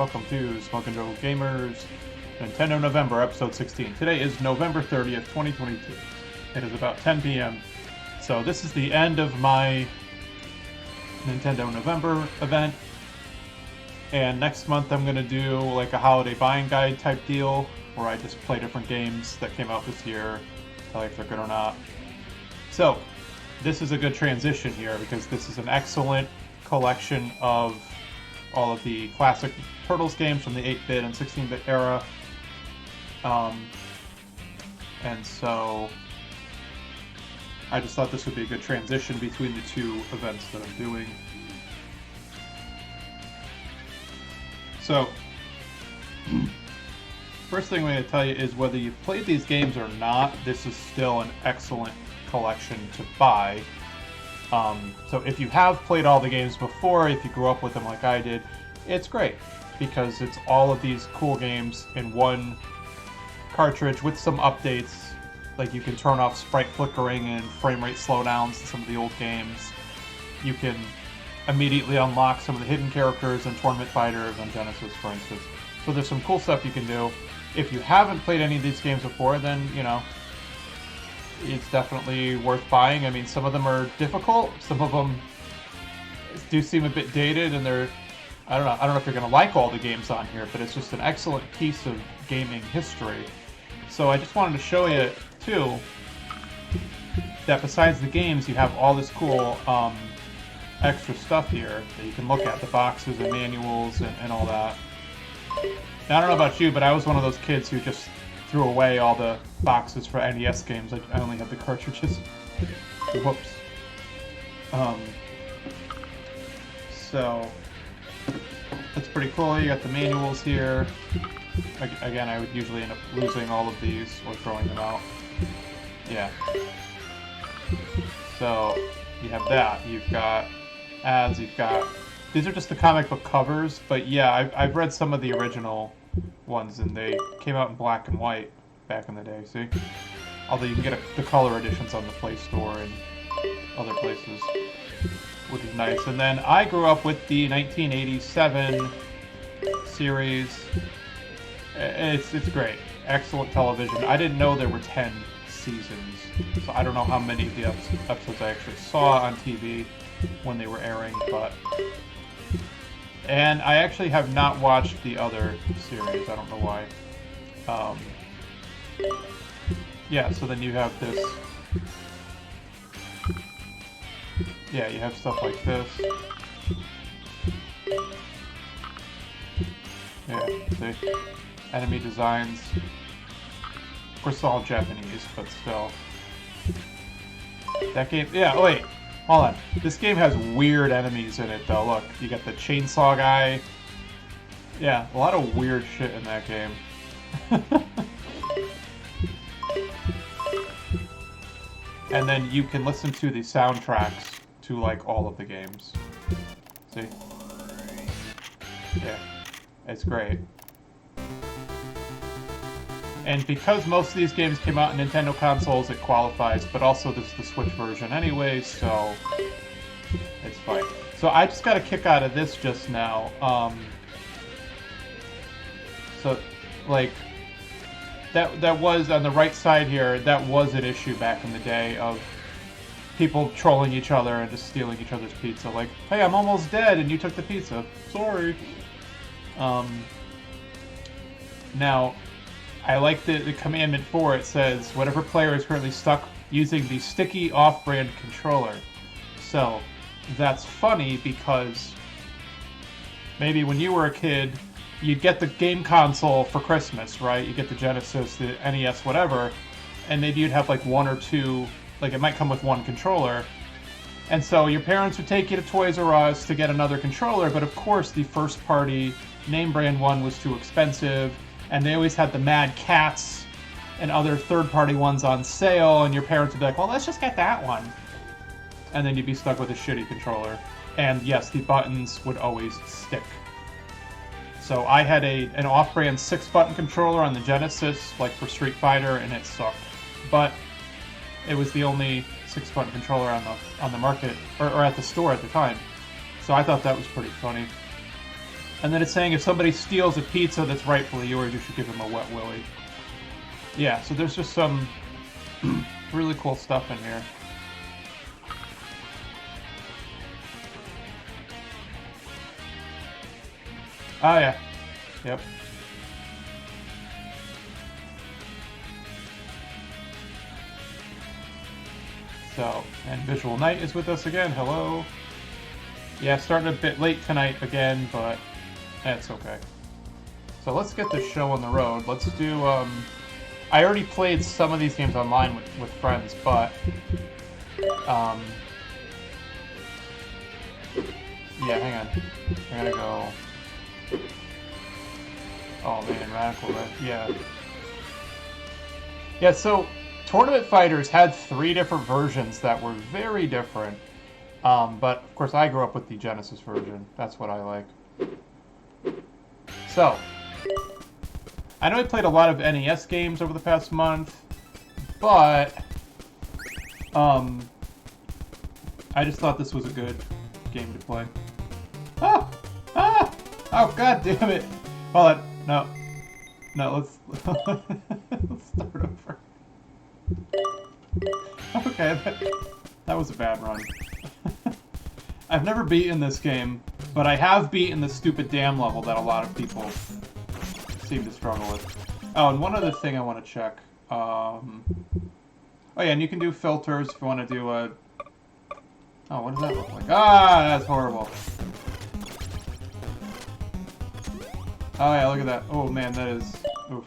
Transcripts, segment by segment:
welcome to Smoke and Joe Gamers Nintendo November, episode 16. Today is November 30th, 2022. It is about 10 p.m. So this is the end of my Nintendo November event. And next month I'm going to do like a holiday buying guide type deal, where I just play different games that came out this year, tell you if they're good or not. So, this is a good transition here, because this is an excellent collection of all of the classic Turtles games from the 8-bit and 16-bit era. And so I just thought this would be a good transition between the two events that I'm doing. So, first thing I'm going to tell you is whether you've played these games or not, this is still an excellent collection to buy. So if you have played all the games before, if you grew up with them like I did, it's great, because it's all of these cool games in one cartridge with some updates. Like you can turn off sprite flickering and frame rate slowdowns in some of the old games. You can immediately unlock some of the hidden characters in Tournament Fighters on Genesis, for instance. So there's some cool stuff you can do. If you haven't played any of these games before, then, you know, it's definitely worth buying. I mean, some of them are difficult. Some of them do seem a bit dated, and they're, I don't know if you're going to like all the games on here, but it's just an excellent piece of gaming history. So I just wanted to show you, too, that besides the games, you have all this cool extra stuff here that you can look at, the boxes and manuals and all that. Now, I don't know about you, but I was one of those kids who just threw away all the boxes for NES games. I only had the cartridges. Whoops. So that's pretty cool. You got the manuals here. Again, I would usually end up losing all of these or throwing them out. Yeah. So you have that. You've got ads. You've got... These are just the comic book covers, but yeah, I've read some of the original ones, and they came out in black and white back in the day, see? Although you can get the color editions on the Play Store and other places, which is nice. And then I grew up with the 1987 series. It's great. Excellent television. I didn't know there were 10 seasons, so I don't know how many of the episodes I actually saw on TV when they were airing, but... And I actually have not watched the other series. I don't know why. Yeah, so then you have this. Yeah, you have stuff like this. Yeah, see? Enemy designs. Of course, it's all Japanese, but still. That game... Yeah, wait. Hold on. This game has weird enemies in it, though. Look, you got the chainsaw guy. Yeah, a lot of weird shit in that game. And then you can listen to the soundtracks to, like, all of the games. See? Yeah. It's great. And because most of these games came out on Nintendo consoles, it qualifies, but also this is the Switch version anyway, so it's fine. So I just got a kick out of this just now. So, like, that was, on the right side here, that was an issue back in the day of people trolling each other and just stealing each other's pizza. Like, hey, I'm almost dead and you took the pizza. Sorry. Now... I like the commandment for it. Says, whatever player is currently stuck using the sticky off-brand controller. So, that's funny because maybe when you were a kid, you'd get the game console for Christmas, right? You get the Genesis, the NES, whatever, and maybe you'd have like one or two, like it might come with one controller. And so your parents would take you to Toys R Us to get another controller, but of course the first-party name brand one was too expensive. And they always had the Mad Cats and other third-party ones on sale, and your parents would be like, well, let's just get that one. And then you'd be stuck with a shitty controller. And yes, the buttons would always stick. So I had an off-brand 6-button controller on the Genesis, like for Street Fighter, and it sucked. But it was the only 6-button controller on the market, or at the store at the time. So I thought that was pretty funny. And then it's saying if somebody steals a pizza that's rightfully yours, you should give them a wet willy. Yeah, so there's just some really cool stuff in here. Oh yeah. Yep. So, and Visual Knight is with us again. Hello. Yeah, starting a bit late tonight again, but that's okay. So let's get this show on the road. Let's do, I already played some of these games online with friends, but, yeah, hang on. I'm gonna go... Oh man, Radical Red, yeah. Yeah, so Tournament Fighters had 3 different versions that were very different. But, of course, I grew up with the Genesis version. That's what I like. So, I know I played a lot of NES games over the past month, but, I just thought this was a good game to play. Ah! Ah! Oh, god damn it! Hold on. No. No, let's start over. Okay, that was a bad run. I've never beaten this game, but I have beaten the stupid dam level that a lot of people seem to struggle with. Oh, and one other thing I want to check. Oh yeah, and you can do filters if you want to do a... Oh, what does that look like? Ah, that's horrible. Oh yeah, look at that. Oh man, that is... Oof.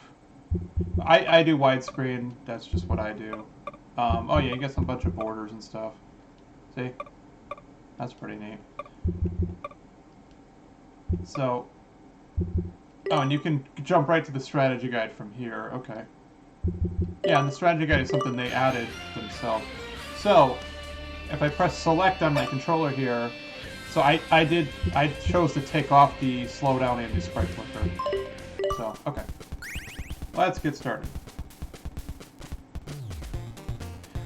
I do widescreen. That's just what I do. Oh yeah, you get some bunch of borders and stuff. See? That's pretty neat. So... Oh, and you can jump right to the strategy guide from here. Okay. Yeah, and the strategy guide is something they added themselves. So, if I press select on my controller here... So I chose to take off the slowdown and the sprite flicker. So, okay. Let's get started.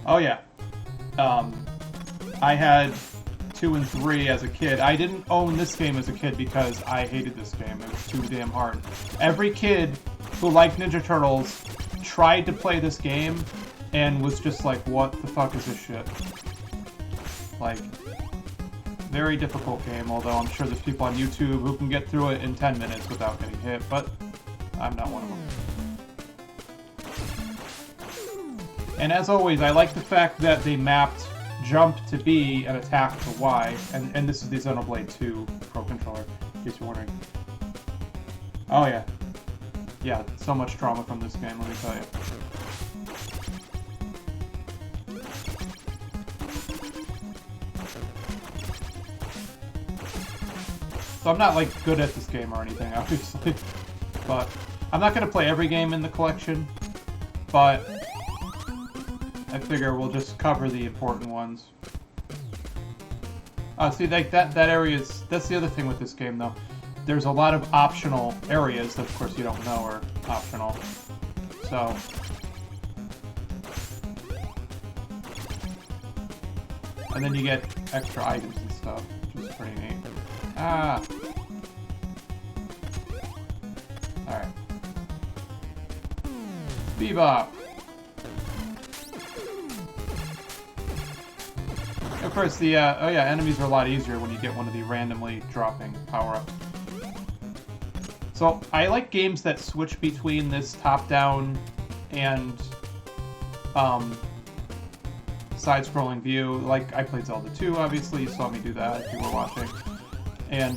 Oh yeah. I had 2 and 3 as a kid. I didn't own this game as a kid because I hated this game. It was too damn hard. Every kid who liked Ninja Turtles tried to play this game and was just like, what the fuck is this shit? Like... Very difficult game, although I'm sure there's people on YouTube who can get through it in 10 minutes without getting hit, but I'm not one of them. And as always, I like the fact that they mapped jump to B and attack to Y, and this is the Xenoblade 2 Pro Controller, in case you're wondering. Oh yeah. Yeah, so much trauma from this game, let me tell you. So I'm not, like, good at this game or anything, obviously. But I'm not going to play every game in the collection. But I figure we'll just cover the important ones. See, like, that area is... That's the other thing with this game, though. There's a lot of optional areas that, of course, you don't know are optional. So... And then you get extra items and stuff, which is pretty neat. Ah! Alright. Bebop! Of course, the, oh yeah, enemies are a lot easier when you get one of the randomly dropping power-ups. So, I like games that switch between this top-down and, side-scrolling view. Like, I played Zelda 2, obviously, you saw me do that if you were watching. And,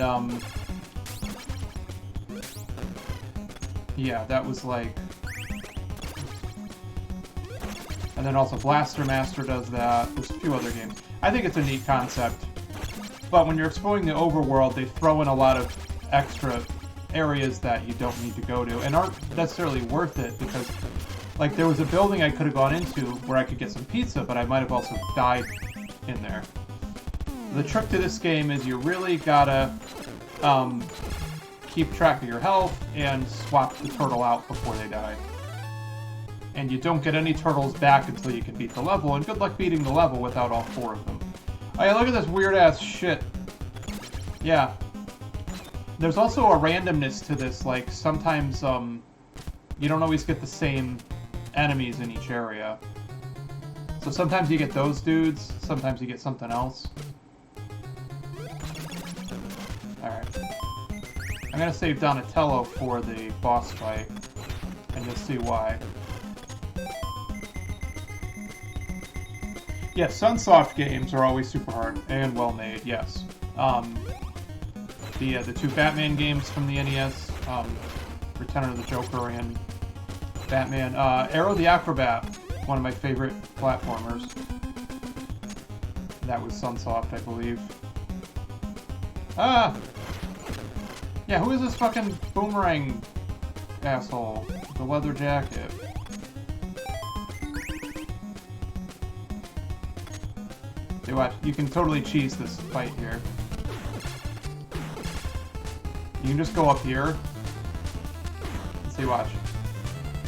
yeah, that was like... And then also Blaster Master does that. There's a few other games. I think it's a neat concept. But when you're exploring the overworld, they throw in a lot of extra areas that you don't need to go to, and aren't necessarily worth it, because, like, there was a building I could have gone into where I could get some pizza, but I might have also died in there. The trick to this game is you really gotta keep track of your health and swap the turtle out before they die. And you don't get any turtles back until you can beat the level, and good luck beating the level without all 4 of them. Oh yeah, look at this weird-ass shit. Yeah. There's also a randomness to this, like sometimes you don't always get the same enemies in each area. So sometimes you get those dudes, sometimes you get something else. Alright. I'm gonna save Donatello for the boss fight, and you'll see why. Yeah, Sunsoft games are always super hard and well made, yes. The two Batman games from the NES, Return of the Joker and Batman. Arrow the Acrobat, one of my favorite platformers. That was Sunsoft, I believe. Ah! Yeah, who is this fucking boomerang asshole with the leather jacket? See, watch. You can totally cheese this fight here. You can just go up here. See, watch.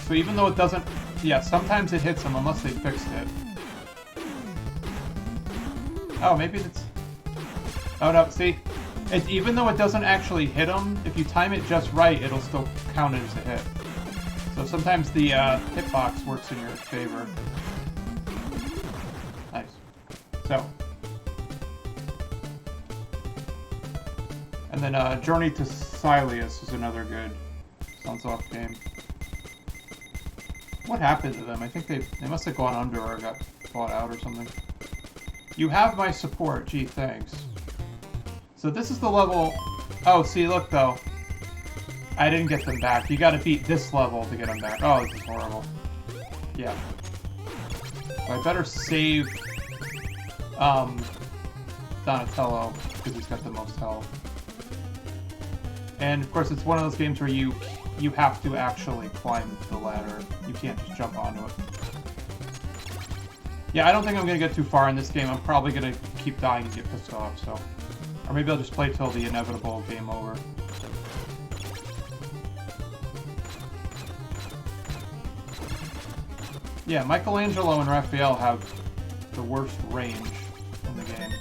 So even though it doesn't... Yeah, sometimes it hits them unless they fixed it. Oh, maybe it's... Oh, no, see? Even though it doesn't actually hit them, if you time it just right, it'll still count it as a hit. So sometimes the hitbox works in your favor. Nice. So. And then Journey to Silius is another good Sunsoft game. What happened to them? I think they must have gone under or got bought out or something. You have my support. Gee, thanks. So this is the level... Oh, see, look, though. I didn't get them back. You gotta beat this level to get them back. Oh, this is horrible. Yeah. So I better save... Donatello, because he's got the most health. And, of course, it's one of those games where you have to actually climb the ladder. You can't just jump onto it. Yeah, I don't think I'm going to get too far in this game. I'm probably going to keep dying and get pissed off, so... Or maybe I'll just play till the inevitable game over. Yeah, Michelangelo and Raphael have the worst range in the game.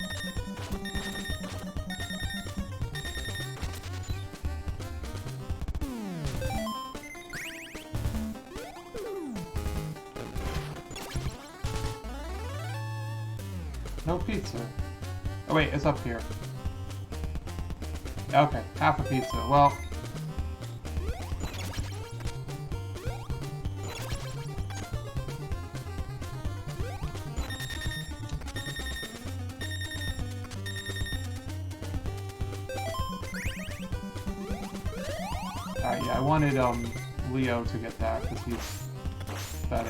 No pizza. Oh wait, it's up here. Okay, half a pizza. Well... yeah, I wanted, Leo to get that, because he's better.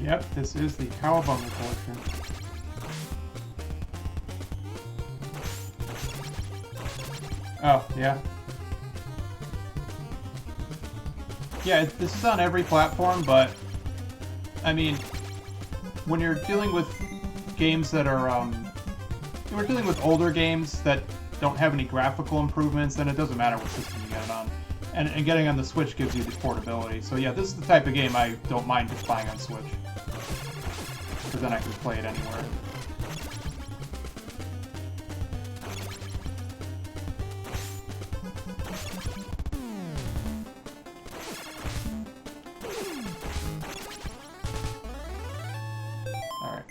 Yep, this is the Cowabunga collection. Oh, yeah. Yeah, this is on every platform, but... I mean, when you're dealing with games that are, we're dealing with older games that don't have any graphical improvements, then it doesn't matter what system you get it on. And getting on the Switch gives you the portability. So yeah, this is the type of game I don't mind just buying on Switch. Because then I can play it anywhere. Alright,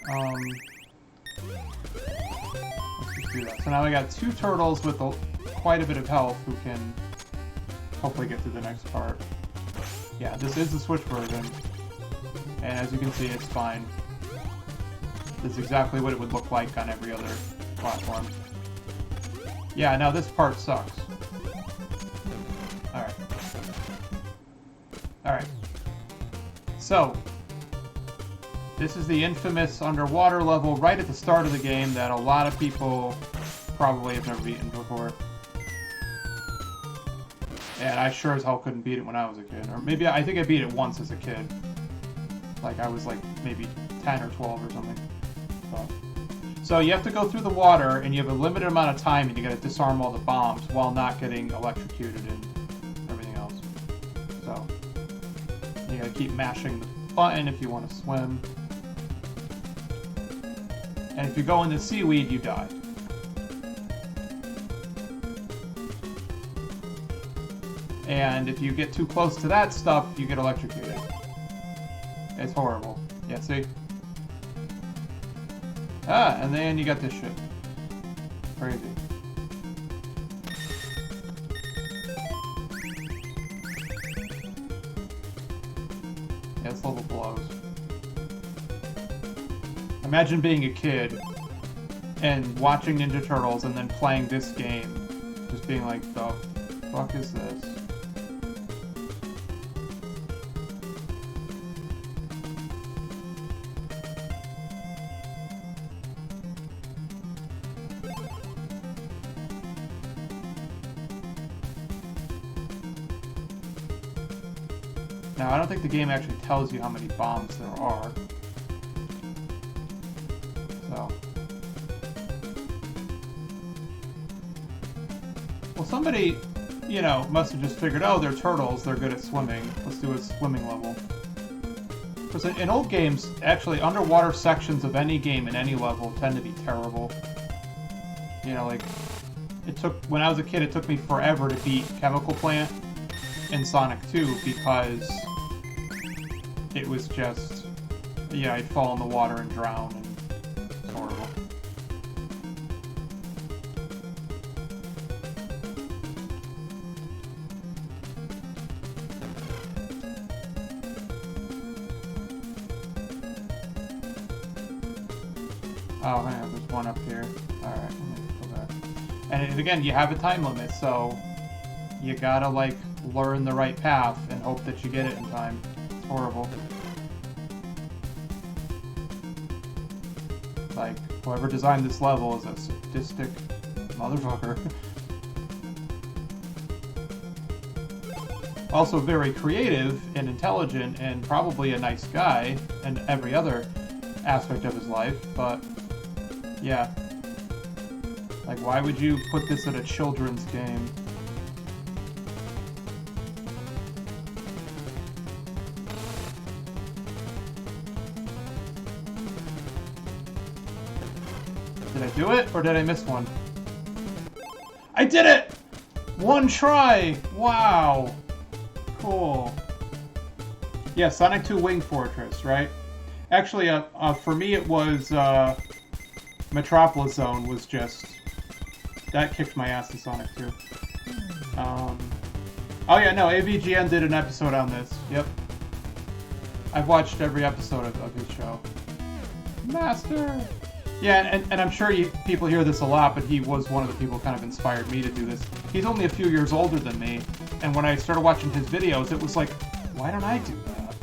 let's just do that. So now I got two turtles with quite a bit of health who can hopefully get to the next part. Yeah, this is the Switch version. And as you can see, it's fine. This is exactly what it would look like on every other platform. Yeah, now this part sucks. Alright. Alright. So, this is the infamous underwater level right at the start of the game that a lot of people probably have never beaten before. And I sure as hell couldn't beat it when I was a kid. Or maybe, I think I beat it once as a kid. Like, I was like, maybe 10 or 12 or something. So you have to go through the water, and you have a limited amount of time, and you gotta disarm all the bombs while not getting electrocuted and everything else. So, you gotta keep mashing the button if you want to swim. And if you go into seaweed, you die. And if you get too close to that stuff, you get electrocuted. It's horrible. Yeah, see? Ah, and then you got this shit. Crazy. Yeah, this level blows. Imagine being a kid and watching Ninja Turtles and then playing this game. Just being like, the fuck is this? Now, I don't think the game actually tells you how many bombs there are. So. Well, somebody, you know, must have just figured, oh, they're turtles, they're good at swimming. Let's do a swimming level. Because in old games, actually, underwater sections of any game in any level tend to be terrible. You know, like, when I was a kid, it took me forever to beat Chemical Plant in Sonic 2 because it was just, yeah, I'd fall in the water and drown, and it's horrible. Oh, hang on, there's one up here. Alright, let me go back. And again, you have a time limit, so you gotta, like, learn the right path and hope that you get it in time. It's horrible. Like, whoever designed this level is a sadistic motherfucker. Also very creative and intelligent and probably a nice guy in every other aspect of his life, but yeah. Like, why would you put this in a children's game? Did I do it, or did I miss one? I did it! One try! Wow! Cool. Yeah, Sonic 2 Wing Fortress, right? Actually, for me it was, Metropolis Zone was just... That kicked my ass in Sonic 2. Oh yeah, no, AVGN did an episode on this. Yep. I've watched every episode of his show. Master! Yeah, and I'm sure people hear this a lot, but he was one of the people who kind of inspired me to do this. He's only a few years older than me, and when I started watching his videos, it was like, why don't I do that?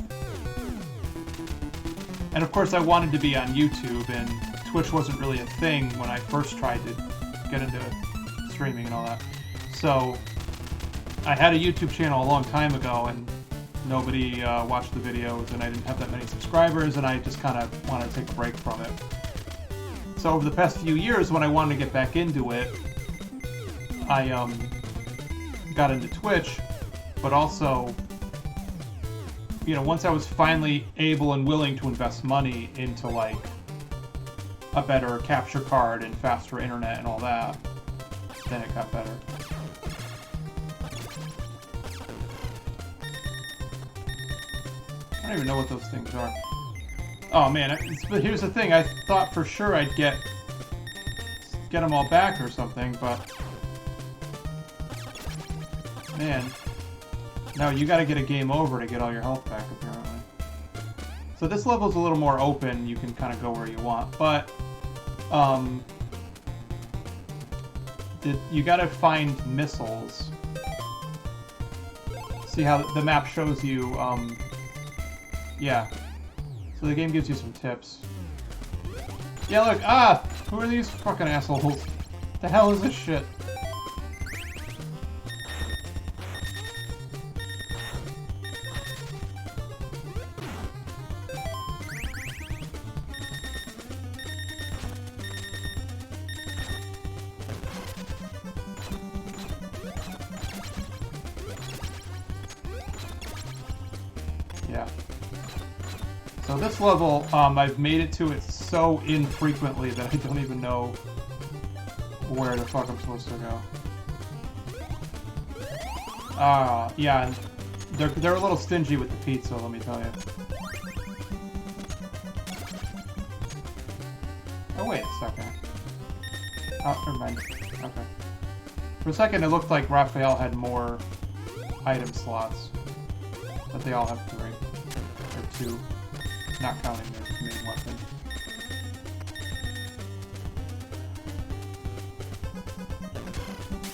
And of course I wanted to be on YouTube, and Twitch wasn't really a thing when I first tried to get into streaming and all that. So I had a YouTube channel a long time ago, and nobody watched the videos, and I didn't have that many subscribers, and I just kind of wanted to take a break from it. So over the past few years, when I wanted to get back into it, I got into Twitch, but also, you know, once I was finally able and willing to invest money into, like, a better capture card and faster internet and all that, then it got better. I don't even know what those things are. Oh man, but here's the thing, I thought for sure I'd get them all back or something, but... Man. No, you gotta get a game over to get all your health back, apparently. So this level's a little more open, you can kind of go where you want, but... you gotta find missiles. See how the map shows you, yeah. So the game gives you some tips. Yeah, look, who are these fucking assholes? The hell is this shit? Yeah. So this level, I've made it to it so infrequently that I don't even know where the fuck I'm supposed to go. Yeah, and they're a little stingy with the pizza, let me tell you. Oh, wait a second. Oh, never mind. Okay. For a second, it looked like Raphael had more item slots, but they all have 3. Or 2, not counting their main weapon.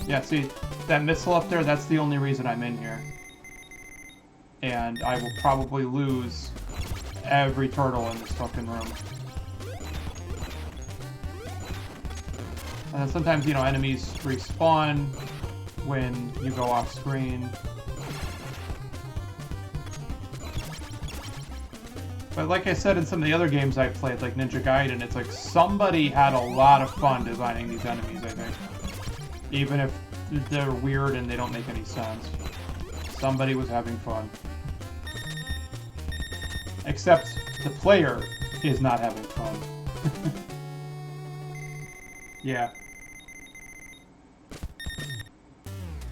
Yeah, see, that missile up there, that's the only reason I'm in here. And I will probably lose every turtle in this fucking room. And then sometimes, you know, enemies respawn when you go off screen. But like I said in some of the other games I played, like Ninja Gaiden, it's like somebody had a lot of fun designing these enemies, I think. Even if they're weird and they don't make any sense. Somebody was having fun. Except the player is not having fun. Yeah.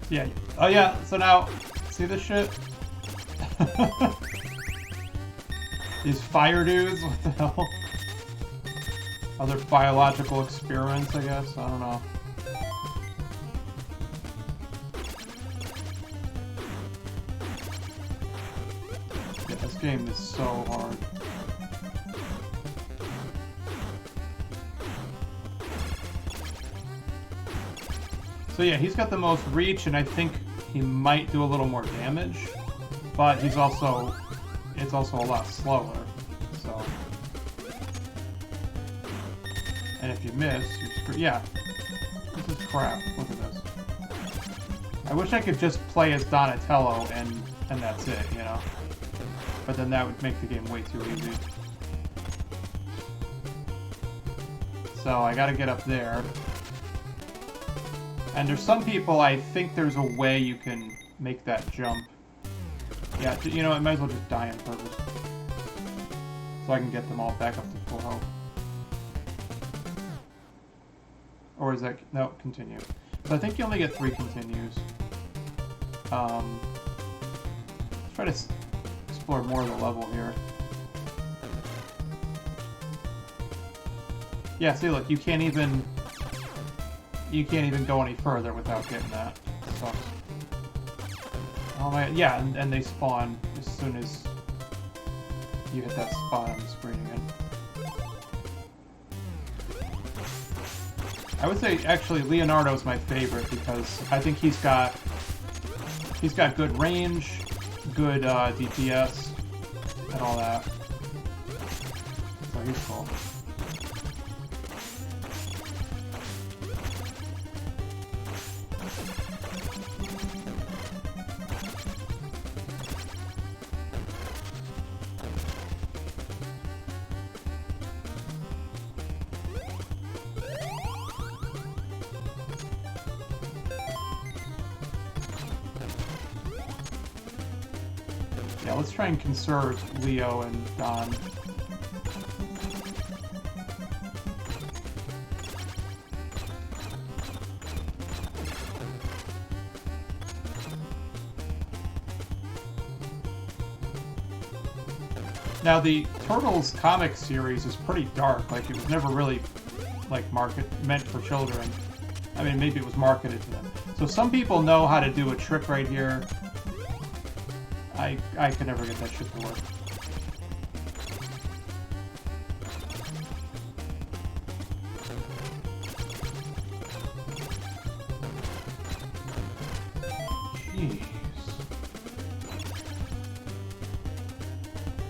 Yeah. Oh yeah, so now, see this shit? These fire dudes? What the hell? Other biological experiments, I guess? I don't know. Yeah, this game is so hard. So yeah, he's got the most reach, and I think he might do a little more damage, but he's also, it's also a lot slower, so. And if you miss, you're screwed. Yeah, this is crap. Look at this. I wish I could just play as Donatello and that's it, you know? But then that would make the game way too easy. So I gotta get up there. And there's some people, I think there's a way you can make that jump. Yeah, you know, I might as well just die on purpose. So I can get them all back up to full health. Or is that... no, continue. So I think you only get 3 continues. Let's try to explore more of the level here. Yeah, see, look, you can't even go any further without getting that. Sucks. Oh my, yeah, and they spawn as soon as you hit that spot on the screen again. I would say, actually, Leonardo's my favorite because I think he's got good range, good DPS, and all that. So he's cool. Yeah, let's try and conserve Leo and Don. Now, the Turtles comic series is pretty dark. Like, it was never really, like, meant for children. I mean, maybe it was marketed to them. So some people know how to do a trick right here. I could never get that shit to work. Jeez.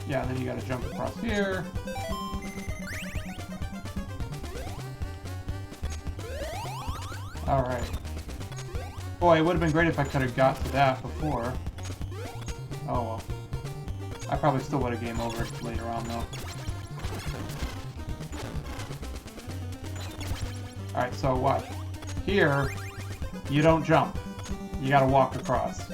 Yeah, and then you gotta jump across here. Alright. Boy, it would have been great if I could have got to that before. Oh well. I probably still would have game over later on though. Alright, so watch. Here, you don't jump. You gotta walk across.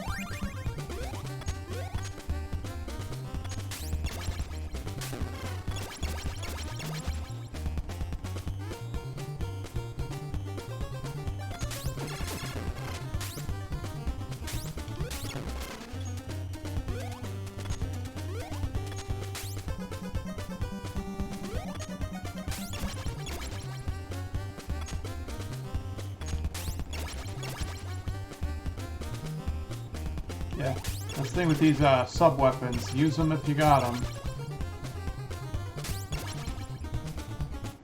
Yeah, that's the thing with these sub-weapons. Use them if you got them.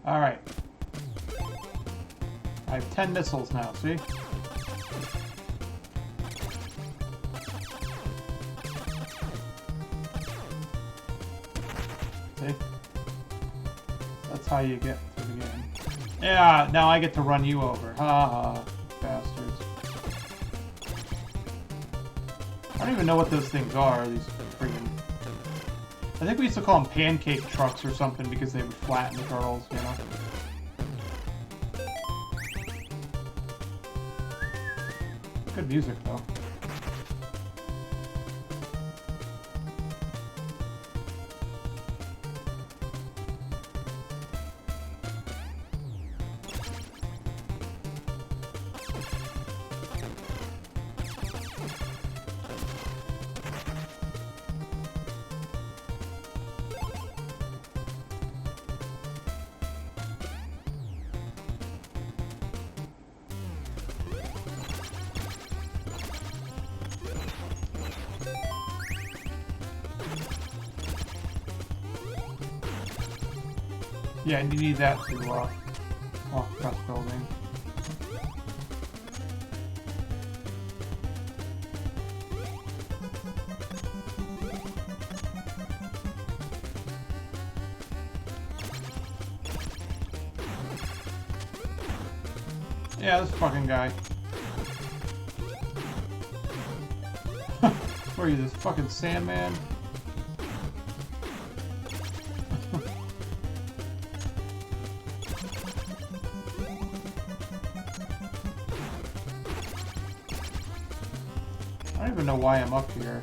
Alright. I have 10 missiles now, see? See? That's how you get to the game. Yeah, now I get to run you over. Ha ha, bastards. I don't even know what those things are, these friggin'... I think we used to call them pancake trucks or something because they would flatten the turtles, you know? Good music, though. Yeah, and you need that to walk across building. Yeah, this fucking guy. Where are you, this fucking Sandman? I don't even know why I'm up here.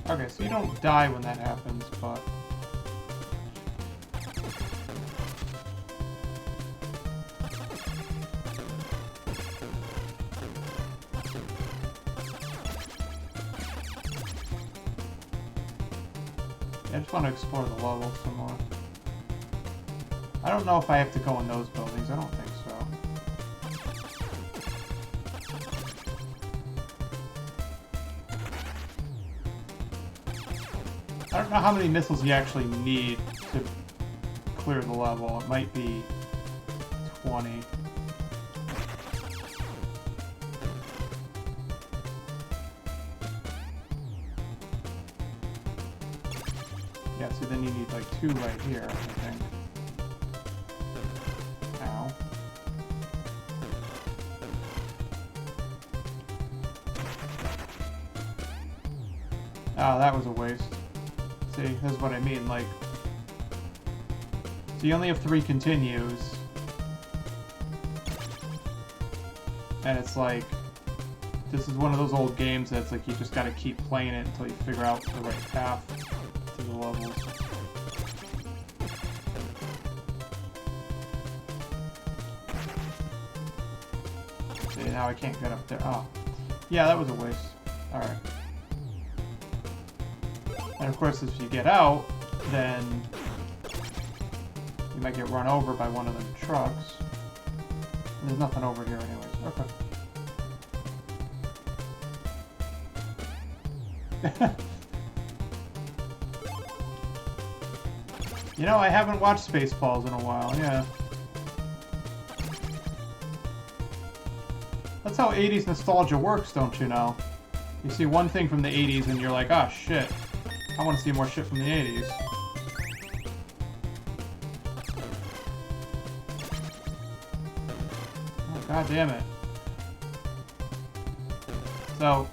Okay, so you don't die when that happens, but... I just want to explore the level some more. I don't know if I have to go in those buildings. I don't think so. I don't know how many missiles you actually need to clear the level. It might be 20. Yeah, so then you need like 2 right here, I think. Ow. Oh, that was a waste. See, this is what I mean, like... So you only have 3 continues. And it's like... This is one of those old games that's like you just gotta keep playing it until you figure out the right path to the levels. See, now I can't get up there. Oh. Yeah, that was a waste. Alright. And of course, if you get out, then you might get run over by one of the trucks. And there's nothing over here anyways. Okay. You know, I haven't watched Spaceballs in a while, yeah. That's how 80s nostalgia works, don't you know? You see one thing from the 80s and you're like, ah, shit. I want to see more shit from the 80s. Oh, god damn it. So,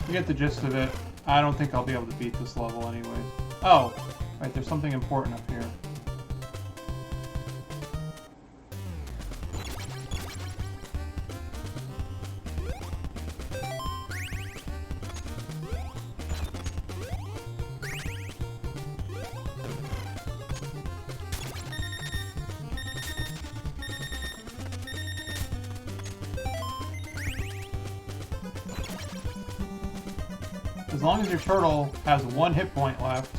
you get the gist of it. I don't think I'll be able to beat this level anyways. Oh, right, there's something important up here. As long as your turtle has 1 hit point left,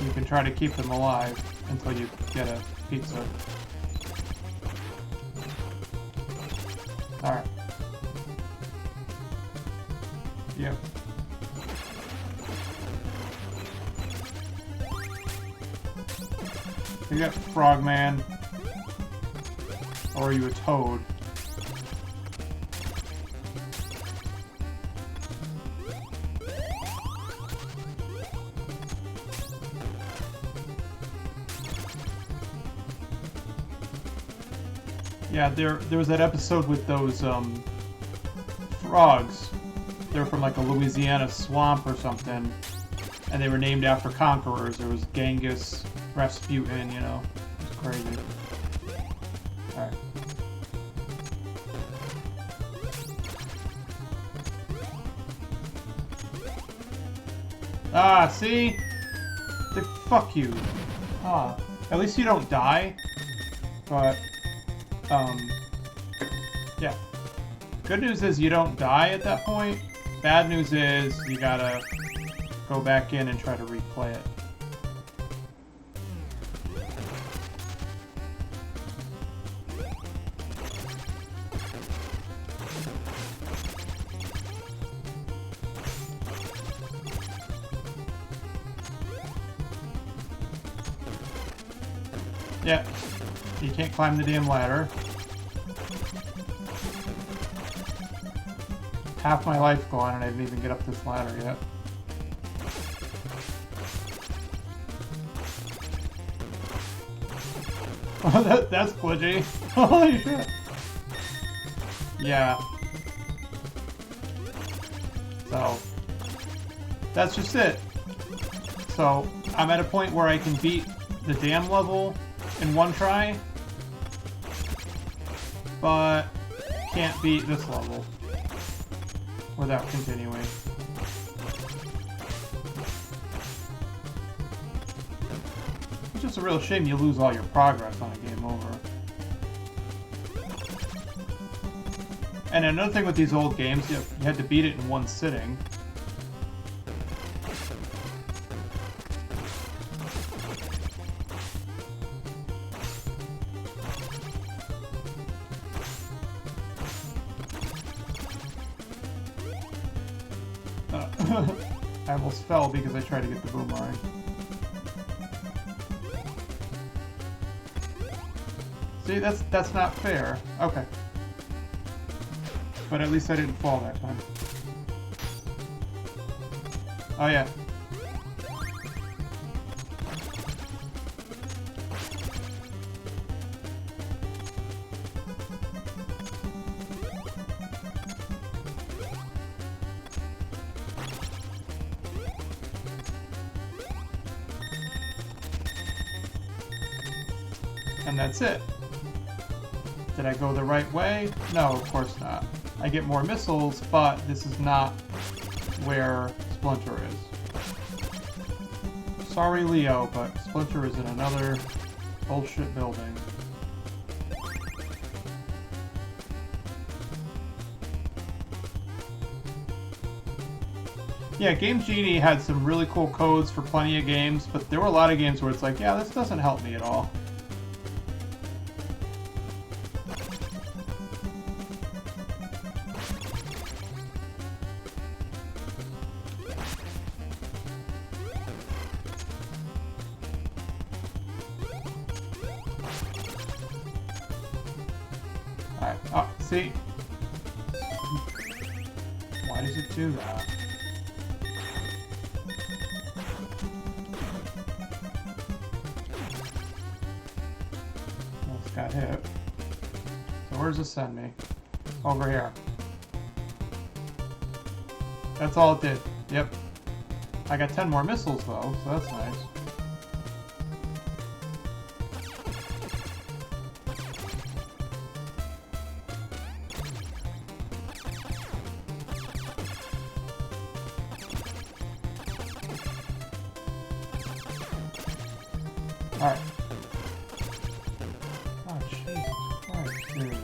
you can try to keep them alive until you get a pizza. Alright. Yep. You got Frogman. Or are you a toad? Yeah, there was that episode with those frogs. They're from like a Louisiana swamp or something, and they were named after conquerors. There was Genghis, Rasputin, you know. It's crazy. Alright. Ah, see? Fuck you. Ah. At least you don't die. But, yeah. Good news is you don't die at that point. Bad news is you gotta go back in and try to replay it. Yeah, you can't climb the damn ladder. Half my life gone and I didn't even get up this ladder yet. Oh, that's glitchy. Holy shit. Yeah. So, that's just it. So, I'm at a point where I can beat the dam level in one try, but can't beat this level without continuing. It's just a real shame you lose all your progress on a game over. And another thing with these old games, you had to beat it in one sitting. I almost fell because I tried to get the boomerang. See, that's not fair. Okay. But at least I didn't fall that time. Oh yeah. And that's it. Did I go the right way? No, of course not. I get more missiles, but this is not where Splinter is. Sorry, Leo, but Splinter is in another bullshit building. Yeah, Game Genie had some really cool codes for plenty of games, but there were a lot of games where it's like, yeah, this doesn't help me at all. Alright, oh, see? Why does it do that? Almost got hit. So where does this send me? Over here. That's all it did. Yep. I got 10 more missiles though, so that's nice. Alright. Oh, Jesus Christ, dude.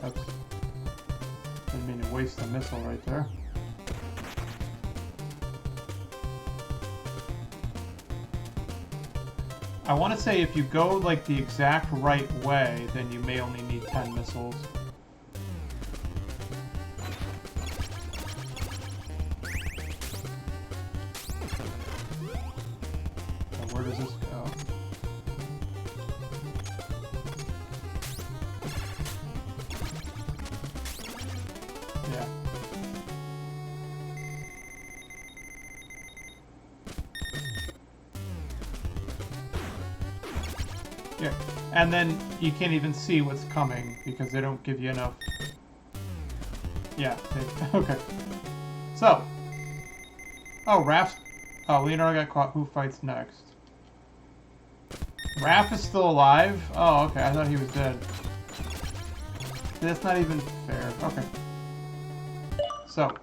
Oops. Didn't mean to waste a missile right there. I want to say if you go like the exact right way, then you may only need 10 missiles. So where does this go? Yeah. Yeah. And then you can't even see what's coming because they don't give you enough. Yeah. Okay. So. Oh, Raph. Oh, Leonardo got caught. Who fights next? Raph is still alive? Oh, okay. I thought he was dead. That's not even fair. Okay. So.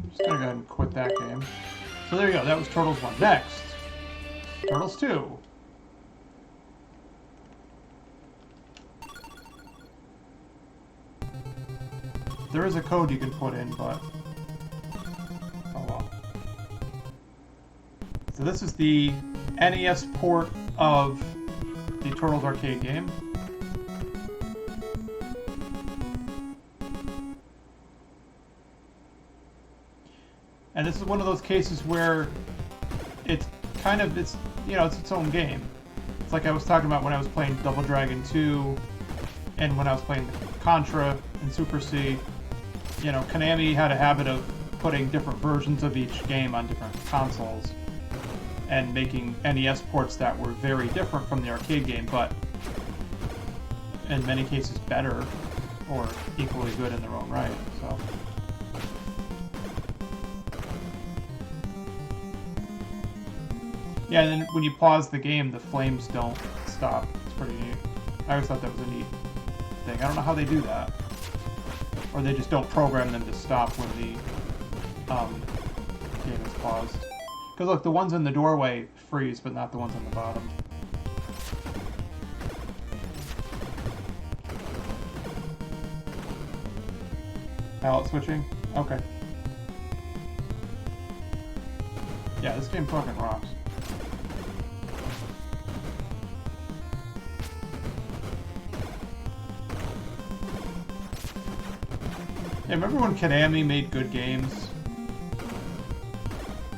Just gonna go ahead and quit that game. So there you go. That was Turtles 1. Next. Turtles 2. There is a code you can put in, but... oh well. So this is the NES port of the Turtles arcade game. And this is one of those cases where it's kind of, it's its own game. It's like I was talking about when I was playing Double Dragon 2 and when I was playing Contra and Super C. You know, Konami had a habit of putting different versions of each game on different consoles and making NES ports that were very different from the arcade game, but in many cases better or equally good in their own right. So. Yeah, and then when you pause the game, the flames don't stop. It's pretty neat. I always thought that was a neat thing. I don't know how they do that. Or they just don't program them to stop when the game is paused. Because look, the ones in the doorway freeze, but not the ones on the bottom. Palette switching? Okay. Yeah, this game fucking rocks. Yeah, remember when Konami made good games?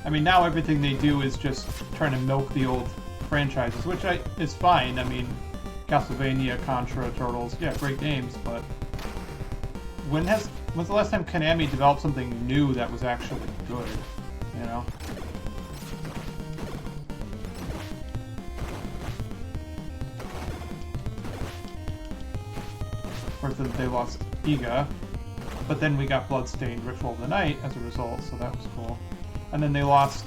I mean, now everything they do is just trying to milk the old franchises, which is fine. I mean, Castlevania, Contra, Turtles, yeah, great games, but when's the last time Konami developed something new that was actually good, you know? Of course, they lost Iga. But then we got Bloodstained Ritual of the Night as a result, so that was cool. And then they lost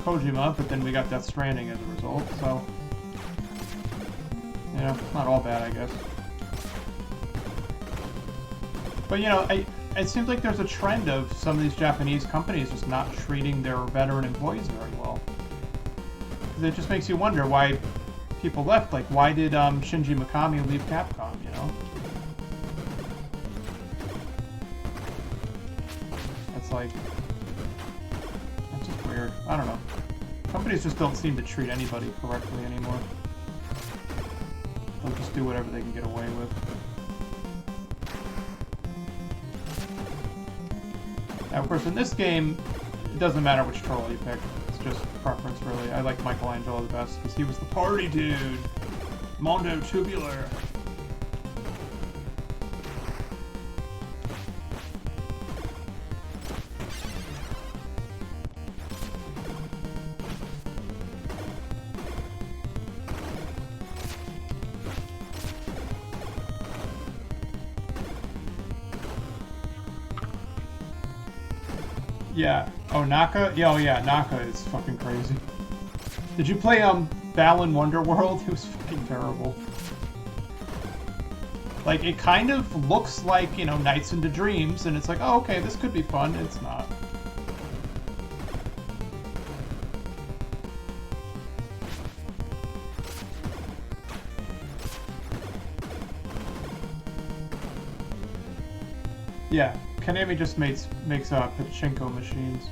Kojima, but then we got Death Stranding as a result, so... you know, not all bad, I guess. But, you know, it seems like there's a trend of some of these Japanese companies just not treating their veteran employees very well. Because it just makes you wonder why people left. Like, why did Shinji Mikami leave Capcom, you know? Like, it's just weird. I don't know. Companies just don't seem to treat anybody correctly anymore. They'll just do whatever they can get away with. Now, of course, in this game, it doesn't matter which turtle you pick. It's just preference, really. I like Michelangelo the best because he was the party dude. Mondo Tubular. Yeah. Oh, Naka? Yeah, oh yeah, Naka is fucking crazy. Did you play Balan Wonderworld? It was fucking terrible. Like, it kind of looks like, you know, Nights into Dreams, and it's like, oh, okay, this could be fun. It's not. Yeah, Konami just makes pachinko machines.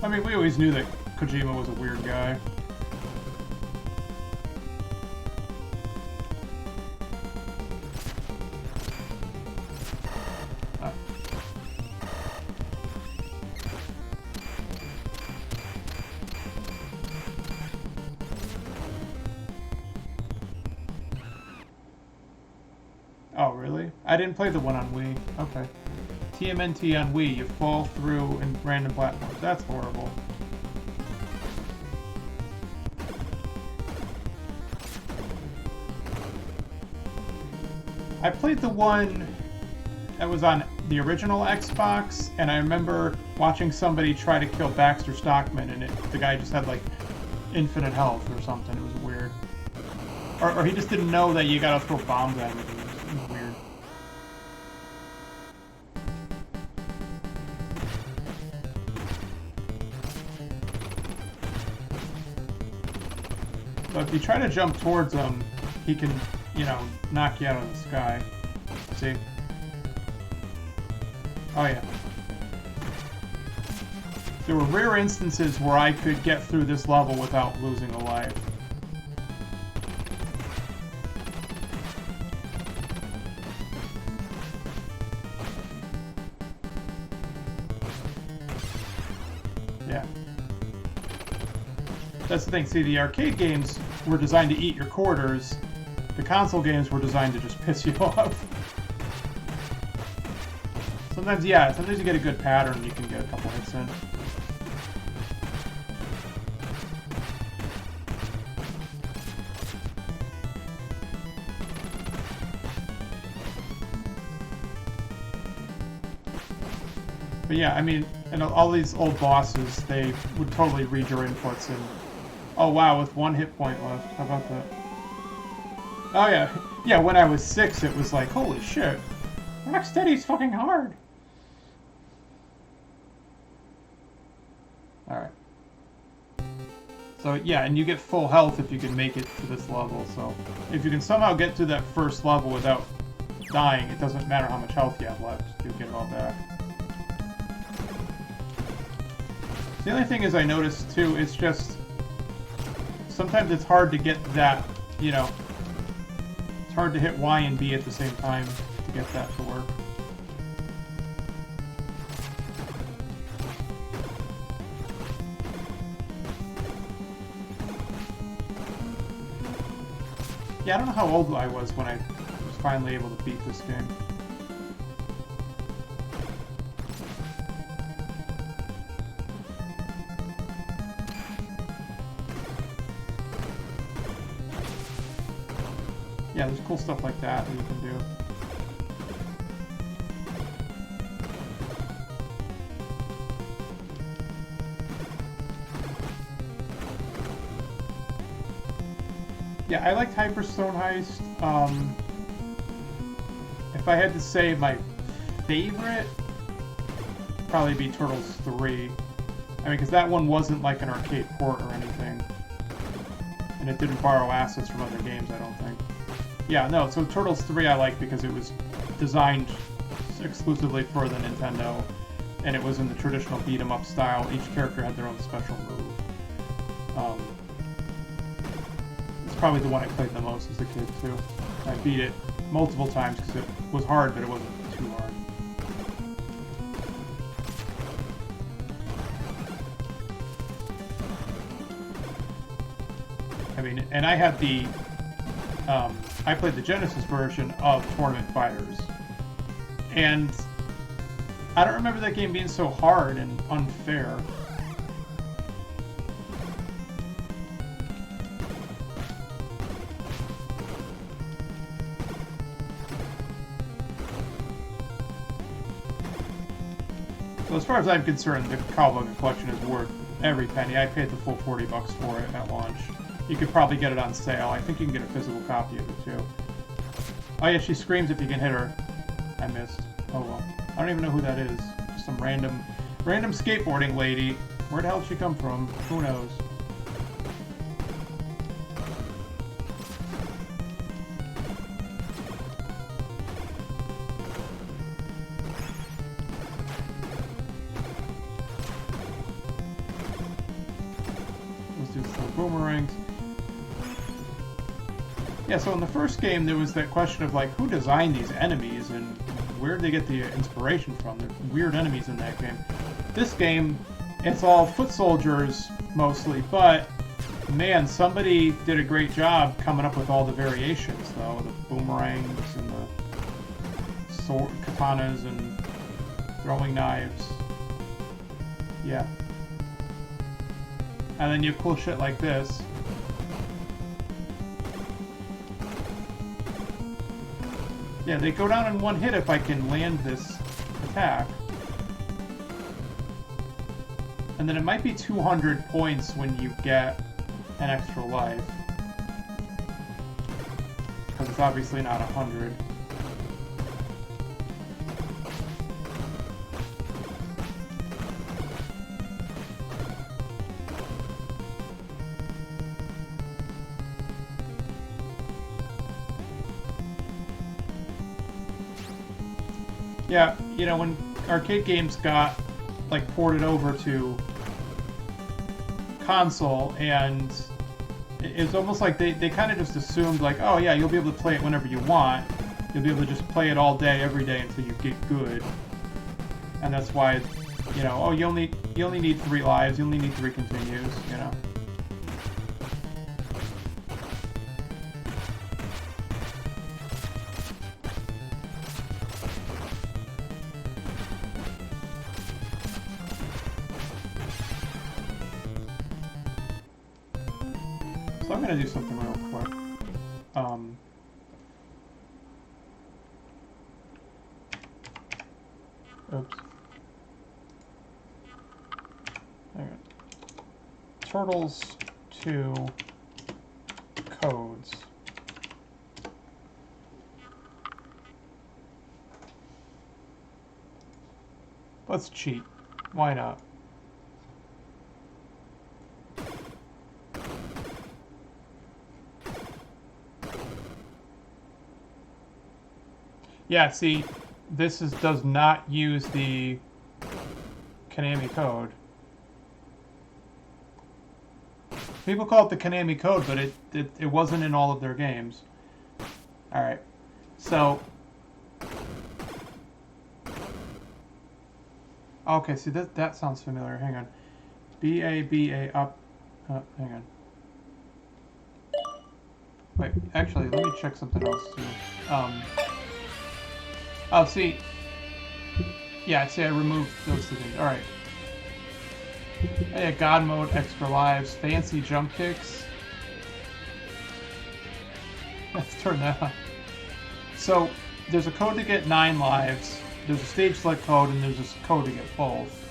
I mean, we always knew that Kojima was a weird guy. Oh, really? I didn't play the one on Wii. Okay. TMNT on Wii, you fall through in random platforms. That's horrible. I played the one that was on the original Xbox, and I remember watching somebody try to kill Baxter Stockman, and the guy just had, like, infinite health or something. It was weird. Or he just didn't know that you gotta throw bombs at him. It was weird. But if you try to jump towards him, he can, you know, knock you out of the sky. See? Oh yeah. There were rare instances where I could get through this level without losing a life. Yeah. That's the thing. See, the arcade games were designed to eat your quarters. The console games were designed to just piss you off. Sometimes, yeah, sometimes you get a good pattern, you can get a couple hits in. But yeah, I mean, and all these old bosses, they would totally read your inputs and... Oh wow, with 1 hit point left. How about that? Oh yeah. Yeah, when I was 6, it was like, holy shit. Rocksteady's fucking hard. Alright. So yeah, and you get full health if you can make it to this level, so... If you can somehow get to that first level without dying, it doesn't matter how much health you have left. You'll get it all back. The only thing is I noticed too, it's just... Sometimes it's hard to get that, you know... It's hard to hit Y and B at the same time to get that to work. Yeah, I don't know how old I was when I was finally able to beat this game. Yeah, there's cool stuff like that that you can do. Yeah, I liked Hyperstone Heist. If I had to say my favorite, probably be Turtles 3. I mean, because that one wasn't like an arcade port or anything. And it didn't borrow assets from other games, I don't think. Yeah, no, so Turtles 3 I like because it was designed exclusively for the Nintendo, and it was in the traditional beat-em-up style. Each character had their own special move. It's probably the one I played the most as a kid, too. I beat it multiple times because it was hard, but it wasn't too hard. I mean, and I had the... I played the Genesis version of Tournament Fighters, and I don't remember that game being so hard and unfair. So as far as I'm concerned, the Cowabunga collection is worth every penny. I paid the full $40 for it at launch. You could probably get it on sale. I think you can get a physical copy of it, too. Oh yeah, she screams if you can hit her. I missed. Oh well. I don't even know who that is. Just some random skateboarding lady. Where the hell did she come from? Who knows? just throw boomerangs. Yeah, so in the first game, there was that question of, like, who designed these enemies and where did they get the inspiration from? There's weird enemies in that game. This game, it's all foot soldiers, mostly, but, man, somebody did a great job coming up with all the variations, though. The boomerangs and the sword, katanas and throwing knives. Yeah. And then you have cool shit like this. Yeah, they go down in one hit if I can land this attack. And then it might be 200 points when you get an extra life. Because it's obviously not 100. Yeah, you know, when arcade games got, like, ported over to console, and it's almost like they kind of just assumed, like, oh yeah, you'll be able to play it whenever you want. You'll be able to just play it all day, every day, until you get good. And that's why, you know, oh, you only need 3 lives, you only need 3 continues, you know. So I'm gonna do something real quick. Oops. Hang on. Turtles to codes. Let's cheat. Why not? Yeah, see, this does not use the Konami code. People call it the Konami code, but it wasn't in all of their games. Alright, so... Okay, see, that sounds familiar. Hang on. B-A-B-A up... hang on. Wait, actually, let me check something else, too. Oh, see. Yeah, see, I removed those two things. Alright. Yeah, God mode, extra lives, fancy jump kicks. Let's turn that on. So, there's a code to get 9 lives, there's a stage select code, and there's a code to get both.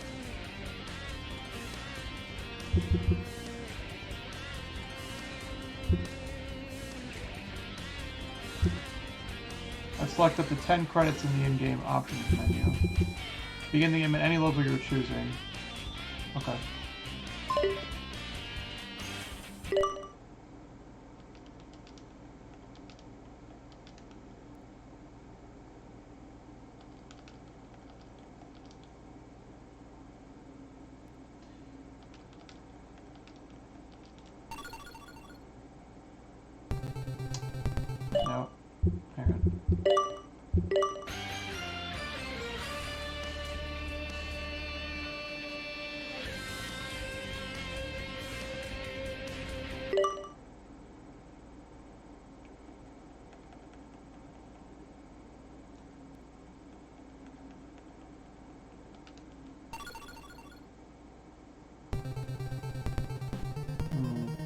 Select up to 10 credits in the in-game options menu. Begin the game at any level you're choosing. Okay. No. Hang on.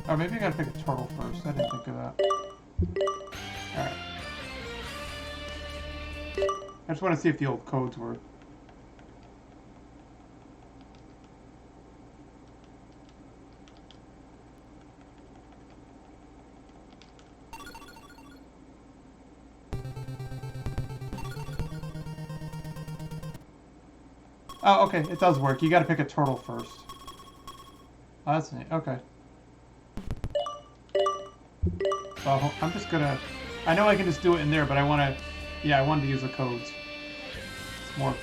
Oh, maybe I gotta pick a turtle first. I didn't think of that. Alright. I just want to see if the old codes work. Oh, okay, it does work. You gotta pick a turtle first. Oh, that's neat. Okay. So I'm just gonna... I know I can just do it in there, but I wanna... Yeah, I wanted to use the codes. It's more...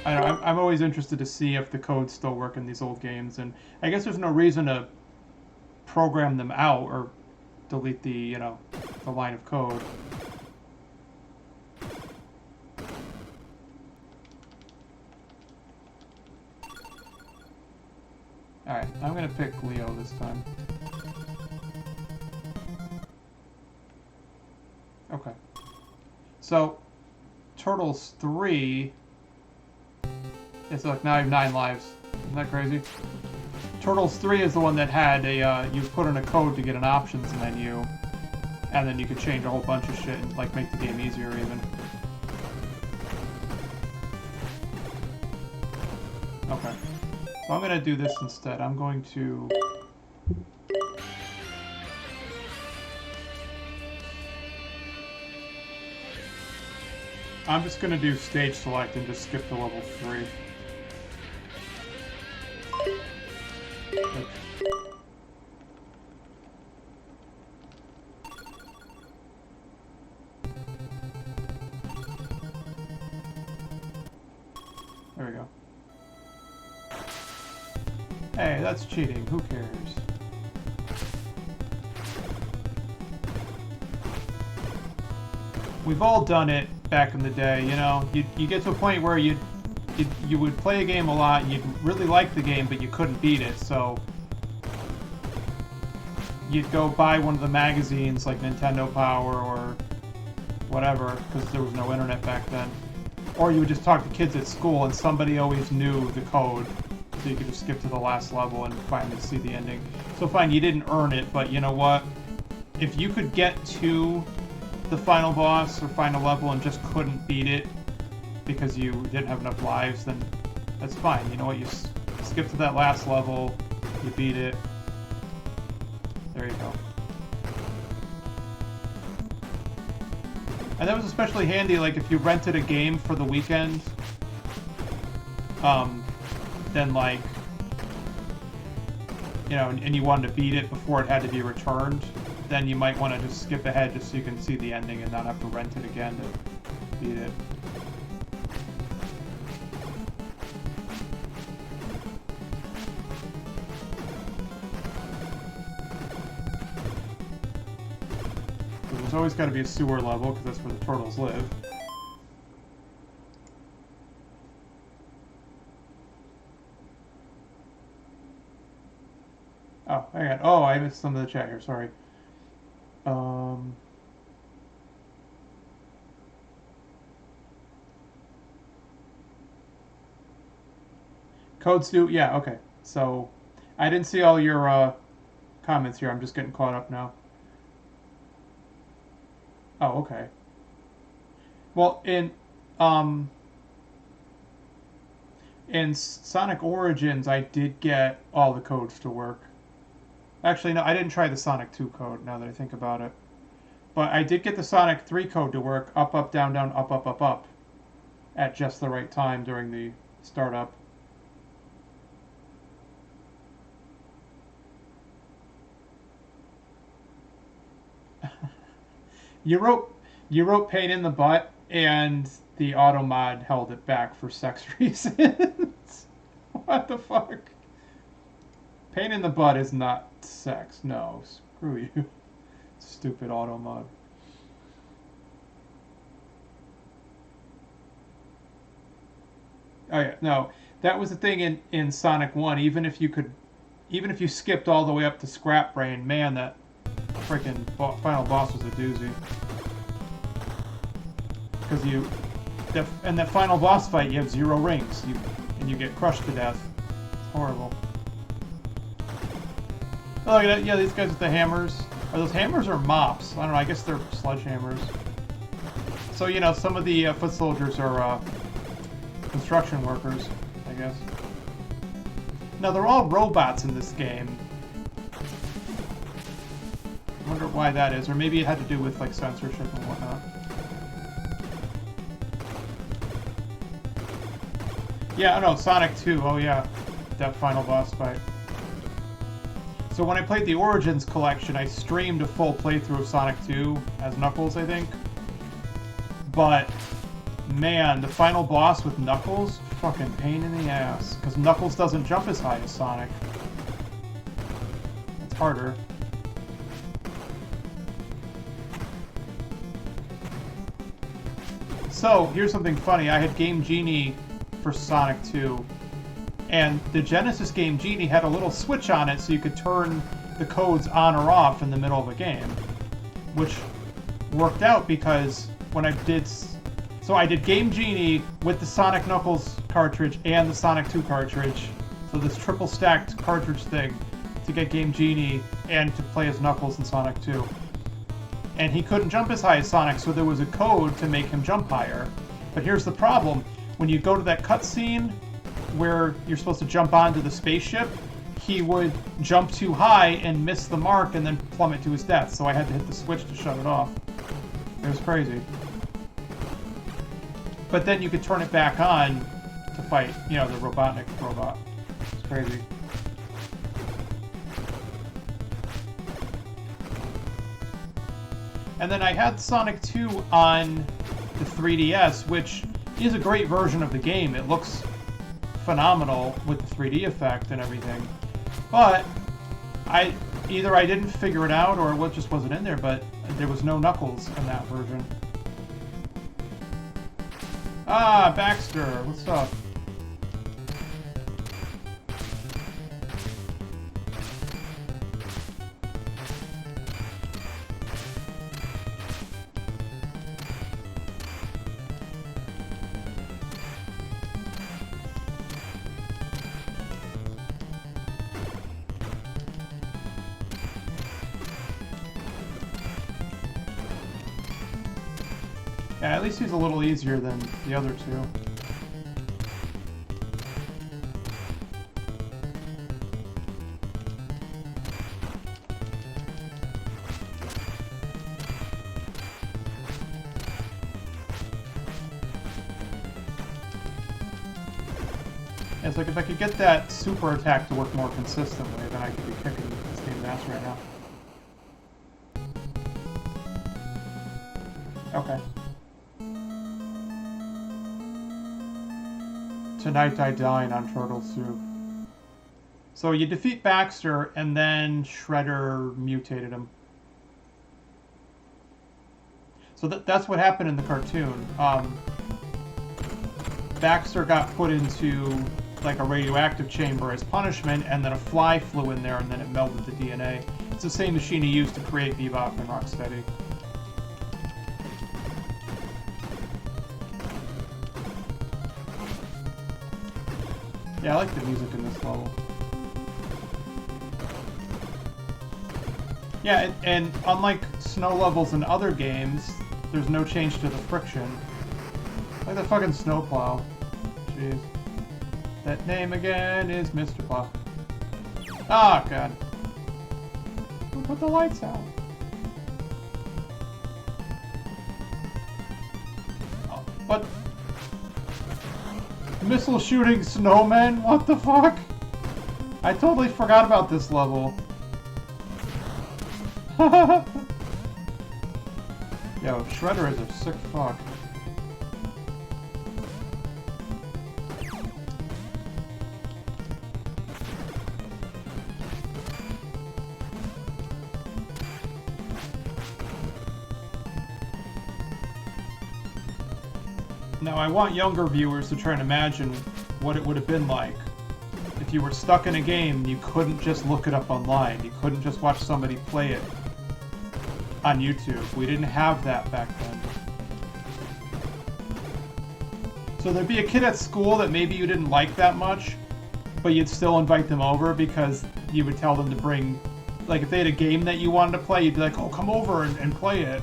I don't know, I'm always interested to see if the codes still work in these old games, and I guess there's no reason to program them out or delete the, you know, the line of code. Alright, I'm gonna pick Leo this time. Okay. So, Turtles 3... It's like now I have 9 lives. Isn't that crazy? Turtles 3 is the one that had a, you put in a code to get an options menu, and then you could change a whole bunch of shit and, like, make the game easier even. Okay. So I'm gonna do this instead. I'm going to... I'm just gonna do stage select and just skip to level 3. Oops. There we go. Hey, that's cheating. Who cares? We've all done it back in the day, you know? You get to a point where you would play a game a lot, you'd really like the game, but you couldn't beat it, so... You'd go buy one of the magazines, like Nintendo Power or whatever, because there was no internet back then. Or you would just talk to kids at school, and somebody always knew the code, so you could just skip to the last level and finally see the ending. So fine, you didn't earn it, but you know what? If you could get to the final boss or final level and just couldn't beat it because you didn't have enough lives, then that's fine. You know what? You skip to that last level, you beat it. There you go. And that was especially handy, like, if you rented a game for the weekend, then, like, you know, and you wanted to beat it before it had to be returned, then you might want to just skip ahead just so you can see the ending and not have to rent it again to beat it. There's always got to be a sewer level, because that's where the turtles live. Oh, hang on. Oh, I missed some of the chat here, sorry. Codes do, yeah, okay. So, I didn't see all your comments here. I'm just getting caught up now. Oh, okay. Well, in Sonic Origins, I did get all the codes to work. Actually, no, I didn't try the Sonic 2 code, now that I think about it. But I did get the Sonic 3 code to work, up, up, down, down, up, up, up, up, at just the right time during the startup. You wrote pain in the butt, and the auto mod held it back for sex reasons. What the fuck? Pain in the butt is not sex. No, screw you. Stupid auto mod. Oh yeah, no. That was the thing in Sonic 1, even if you skipped all the way up to Scrap Brain, man, that freaking final boss was a doozy. Because in that final boss fight, you have 0 rings, and you get crushed to death. It's horrible. Oh, look at that. Yeah, these guys with the hammers. Are those hammers or mops? I don't know. I guess they're sledgehammers. So, you know, some of the foot soldiers are construction workers, I guess. Now, they're all robots in this game. I wonder why that is. Or maybe it had to do with, like, censorship and whatnot. Yeah, no, Sonic 2. Oh, yeah. That final boss fight. So when I played the Origins collection, I streamed a full playthrough of Sonic 2 as Knuckles, I think. But, man, the final boss with Knuckles, fucking pain in the ass. Because Knuckles doesn't jump as high as Sonic. That's harder. So, here's something funny. I had Game Genie for Sonic 2, and the Genesis Game Genie had a little switch on it so you could turn the codes on or off in the middle of a game, which worked out because when I did... So I did Game Genie with the Sonic Knuckles cartridge and the Sonic 2 cartridge, so this triple stacked cartridge thing to get Game Genie and to play as Knuckles in Sonic 2. And he couldn't jump as high as Sonic, so there was a code to make him jump higher. But here's the problem. When you go to that cutscene where you're supposed to jump onto the spaceship, he would jump too high and miss the mark and then plummet to his death, so I had to hit the switch to shut it off. It was crazy. But then you could turn it back on to fight, you know, the Robotnik robot. It's crazy. And then I had Sonic 2 on the 3DS, which is a great version of the game. It looks phenomenal with the 3D effect and everything. But either I didn't figure it out or it just wasn't in there, but there was no Knuckles in that version. Ah, Baxter, what's up? Yeah, at least he's a little easier than the other two. Yeah, it's like if I could get that super attack to work more consistently, then I could be kicking this game's ass right now. Okay. Tonight I dine on turtle soup. So you defeat Baxter, and then Shredder mutated him. So that's what happened in the cartoon. Baxter got put into like a radioactive chamber as punishment, and then a fly flew in there, and then it melted the DNA. It's the same machine he used to create Bebop and Rocksteady. Yeah, I like the music in this level. Yeah, and unlike snow levels in other games, there's no change to the friction. Like the fucking snowplow. Jeez. That name again is Mr. Plow. Ah, oh, God. Who put the lights out? Oh, what? Missile shooting snowmen? What the fuck? I totally forgot about this level. Yo, Shredder is a sick fuck. Now, I want younger viewers to try and imagine what it would have been like if you were stuck in a game and you couldn't just look it up online. You couldn't just watch somebody play it on YouTube. We didn't have that back then. So there'd be a kid at school that maybe you didn't like that much, but you'd still invite them over because you would tell them to bring... Like, if they had a game that you wanted to play, you'd be like, oh, come over and play it.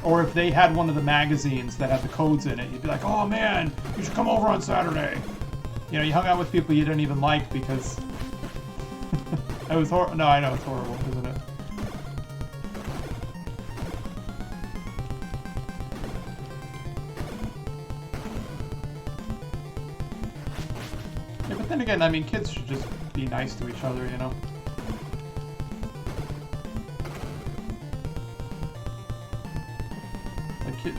Or if they had one of the magazines that had the codes in it, you'd be like, oh man, you should come over on Saturday. You know, you hung out with people you didn't even like because... it was horrible. No, I know, it's horrible, isn't it? Yeah, but then again, I mean, kids should just be nice to each other, you know?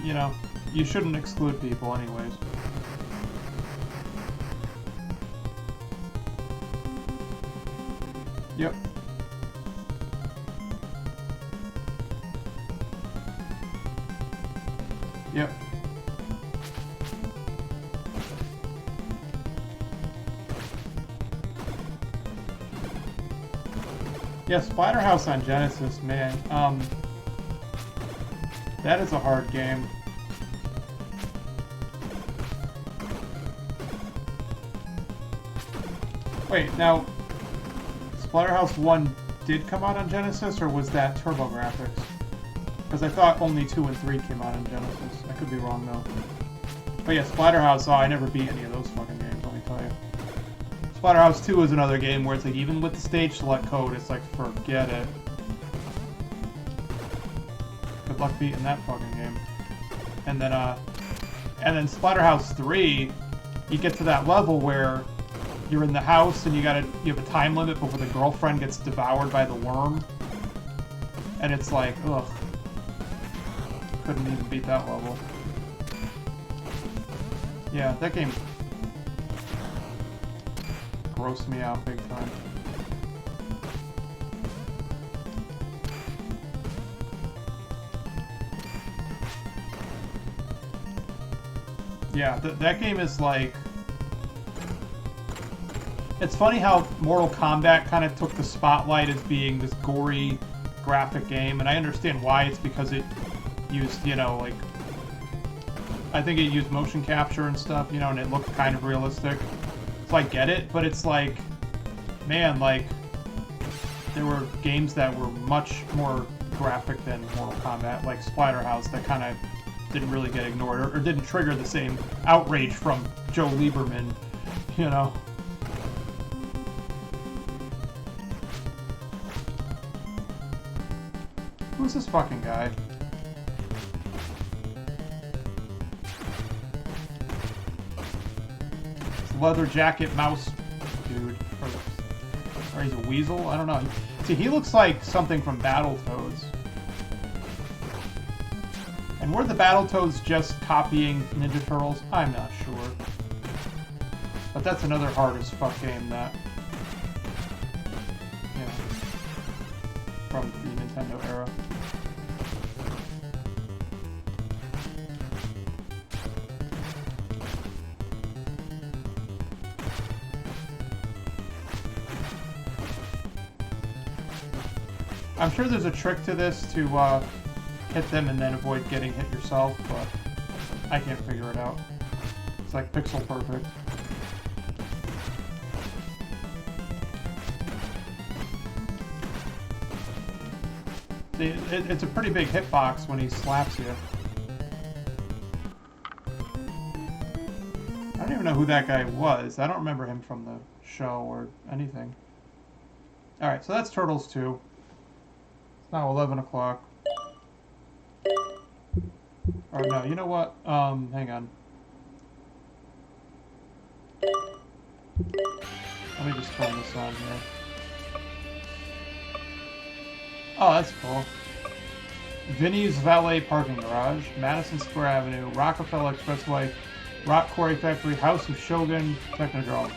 You know, you shouldn't exclude people anyways. Yep. Yep. Yeah, Splatterhouse on Genesis, man. That is a hard game. Wait, now, Splatterhouse 1 did come out on Genesis, or was that TurboGrafx? Because I thought only 2 and 3 came out on Genesis. I could be wrong, though. But yeah, Splatterhouse, oh, I never beat any of those fucking games, let me tell you. Splatterhouse 2 is another game where it's like, even with the stage select code, it's like, forget it. Good luck beating that fucking game. And then Splatterhouse 3, you get to that level where you're in the house and you have a time limit before the girlfriend gets devoured by the worm. And it's like, ugh. Couldn't even beat that level. Yeah, that game grossed me out big time. Yeah, that game is like... It's funny how Mortal Kombat kind of took the spotlight as being this gory graphic game, and I understand why. It's because it used, you know, like... I think it used motion capture and stuff, you know, and it looked kind of realistic. So I get it, but it's like... Man, like... There were games that were much more graphic than Mortal Kombat, like Splatterhouse, that kind of didn't really get ignored, or didn't trigger the same outrage from Joe Lieberman, you know? Who's this fucking guy? It's leather jacket mouse dude. Or he's a weasel? I don't know. See, he looks like something from Battletoads. And were the Battletoads just copying Ninja Turtles? I'm not sure. But that's another hard as fuck game that... Yeah. From the Nintendo era. I'm sure there's a trick to this to hit them and then avoid getting hit yourself, but I can't figure it out. It's like pixel perfect. See, it's a pretty big hitbox when he slaps you. I don't even know who that guy was. I don't remember him from the show or anything. Alright, so that's Turtles 2. Now 11 o'clock. Or no, you know what? Hang on. Let me just turn this on here. Oh, that's cool. Vinny's Valet Parking Garage, Madison Square Avenue, Rockefeller Expressway, Rock Quarry Factory, House of Shogun, Technodrome.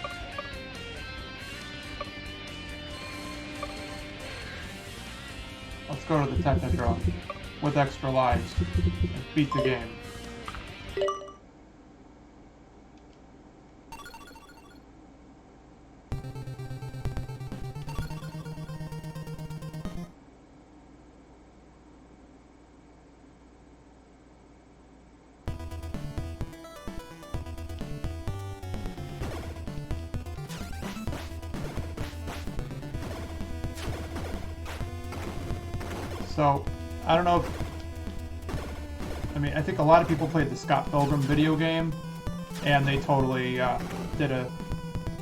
Let's go to the Technodrome with extra lives and beat the game. So, I don't know if... I mean, I think a lot of people played the Scott Pilgrim video game, and they totally did a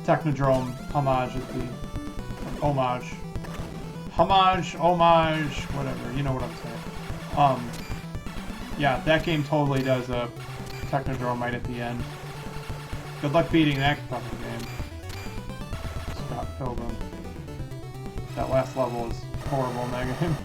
Technodrome homage at the... Homage, whatever, you know what I'm saying. Yeah, that game totally does a Technodrome right at the end. Good luck beating that fucking game. Scott Pilgrim. That last level is horrible in that game.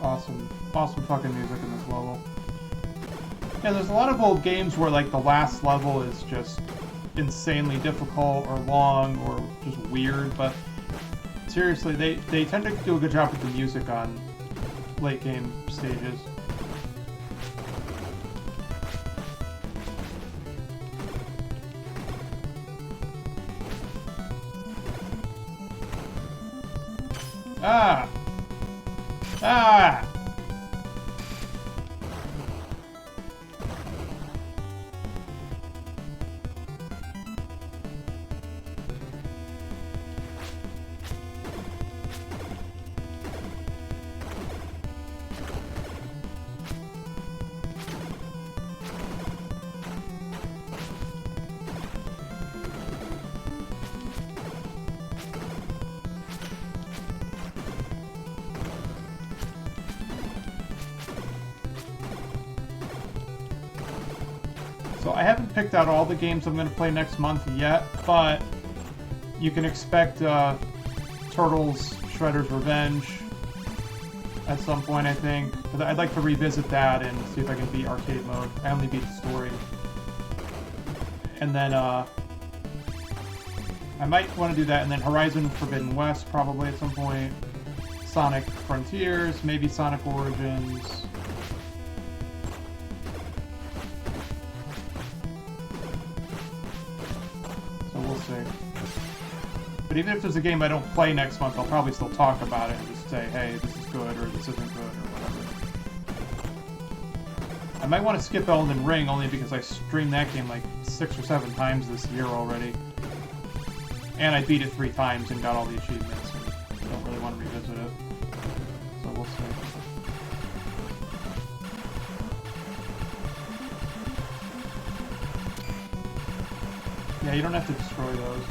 awesome, awesome fucking music in this level. Yeah, there's a lot of old games where like the last level is just insanely difficult or long or just weird, but seriously, they tend to do a good job with the music on late game stages. Ah! Ah! So I haven't picked out all the games I'm going to play next month yet, but you can expect Turtles Shredder's Revenge at some point, I think. But I'd like to revisit that and see if I can beat arcade mode. I only beat the story. And then I might want to do that, and then Horizon Forbidden West probably at some point. Sonic Frontiers, maybe Sonic Origins. But even if there's a game I don't play next month, I'll probably still talk about it and just say, hey, this is good, or this isn't good, or whatever. I might want to skip Elden Ring, only because I streamed that game like 6 or 7 times this year already. And I beat it 3 times and got all the achievements, and I don't really want to revisit it. So we'll see. Yeah, you don't have to destroy those.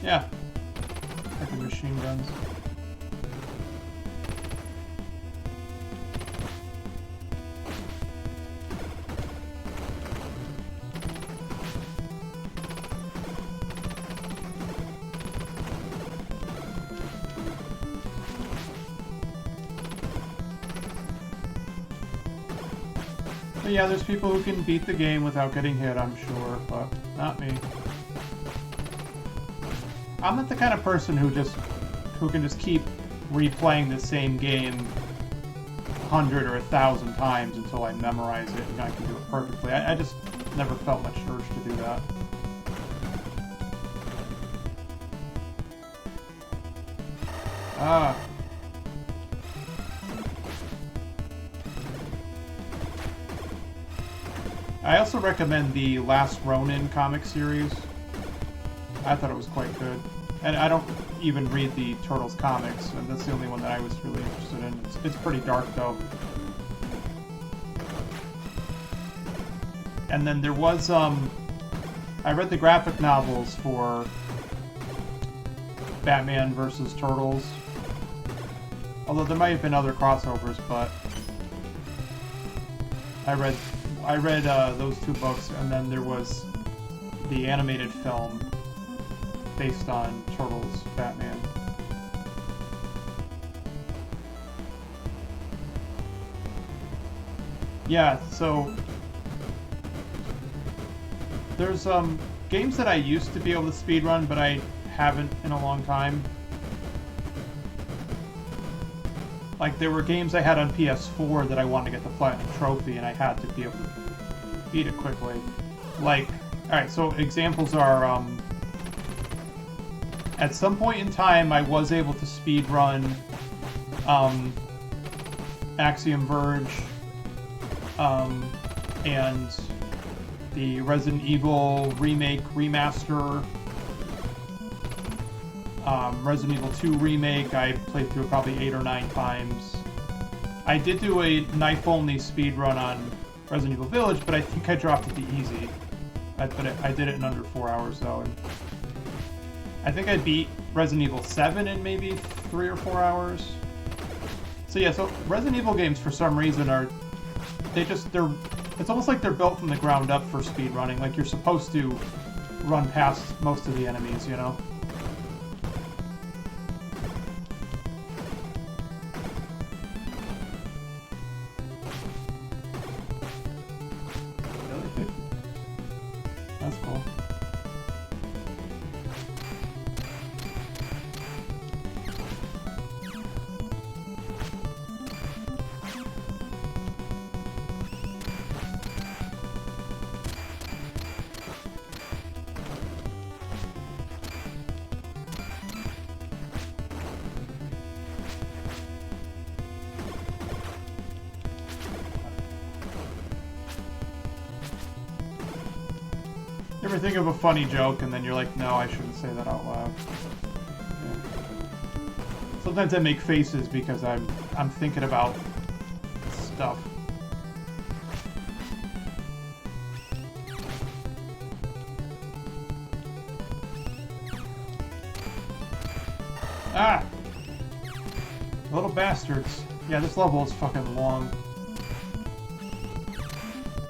Yeah, like the machine guns. But yeah, there's people who can beat the game without getting hit, I'm sure, but not me. I'm not the kind of person who can just keep replaying the same game 100 or 1,000 times until I memorize it and I can do it perfectly. I just never felt much urge to do that. Ah. I also recommend the Last Ronin comic series. I thought it was quite good. And I don't even read the Turtles comics, and that's the only one that I was really interested in. It's pretty dark, though. And then there was, I read the graphic novels for Batman vs. Turtles. Although there might have been other crossovers, but I read those 2 books, and then there was the animated film based on Turtles Batman. Yeah, so there's games that I used to be able to speedrun, but I haven't in a long time. Like, there were games I had on PS4 that I wanted to get the Platinum Trophy, and I had to be able to beat it quickly. Like, alright, so examples are, at some point in time, I was able to speedrun Axiom Verge and the Resident Evil Remake Remaster, Resident Evil 2 Remake. I played through it probably 8 or 9 times. I did do a knife-only speedrun on Resident Evil Village, but I think I dropped it to easy. But I did it in under 4 hours, though. And I think I beat Resident Evil 7 in maybe 3 or 4 hours. So yeah, so Resident Evil games for some reason it's almost like they're built from the ground up for speedrunning. Like, you're supposed to run past most of the enemies, you know? ever think of a funny joke and then you're like, no, I shouldn't say that out loud. Yeah. Sometimes I make faces because I'm thinking about stuff. Ah! Little bastards. Yeah, this level is fucking long.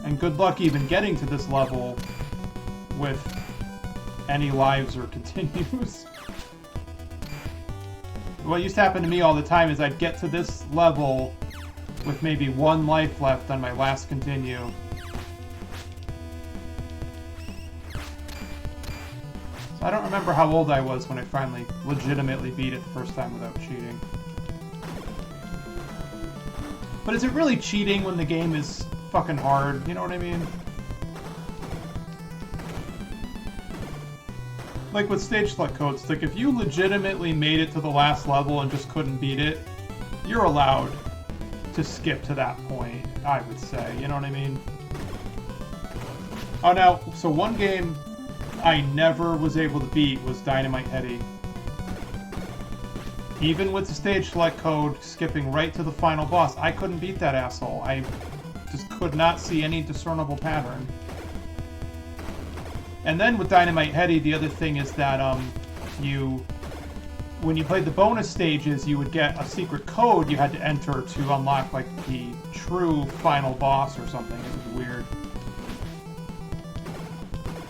And good luck even getting to this level with any lives or continues. What used to happen to me all the time is I'd get to this level with maybe 1 life left on my last continue. So I don't remember how old I was when I finally legitimately beat it the first time without cheating. But is it really cheating when the game is fucking hard? You know what I mean? Like with stage select codes, like if you legitimately made it to the last level and just couldn't beat it, you're allowed to skip to that point, I would say. You know what I mean? Oh, now, so one game I never was able to beat was Dynamite Heady. Even with the stage select code, skipping right to the final boss, I couldn't beat that asshole. I just could not see any discernible pattern. And then with Dynamite Heady, the other thing is that when you played the bonus stages, you would get a secret code you had to enter to unlock like the true final boss or something. It was weird.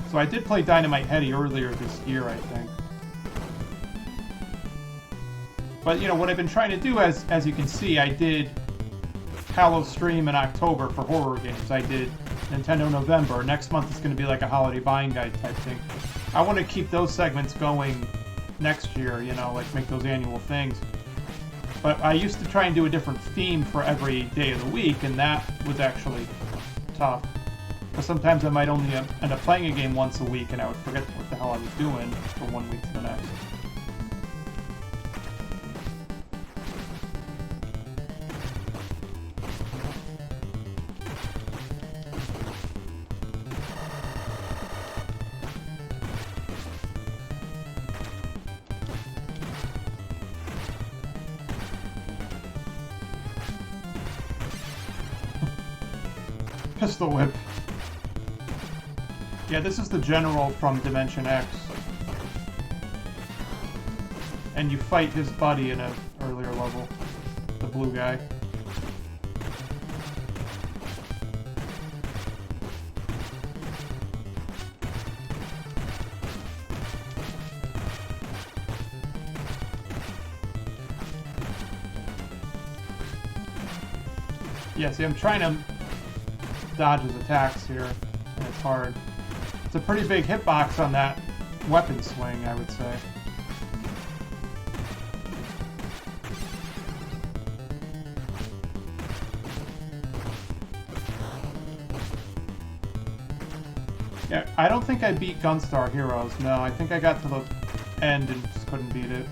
So I did play Dynamite Heady earlier this year, I think. But you know what I've been trying to do, as you can see, I did Halo Stream in October for horror games. I did Nintendo November. Next month is going to be like a holiday buying guide type thing. I want to keep those segments going next year, you know, like make those annual things. But I used to try and do a different theme for every day of the week, and that was actually tough. But sometimes I might only end up playing a game once a week, and I would forget what the hell I was doing from 1 week to the next. Pistol Whip. Yeah, this is the general from Dimension X. And you fight his buddy in an earlier level. The blue guy. Yeah, see, I'm trying to dodge his attacks here, and it's hard. It's a pretty big hitbox on that weapon swing, I would say. Yeah, I don't think I beat Gunstar Heroes, no. I think I got to the end and just couldn't beat it.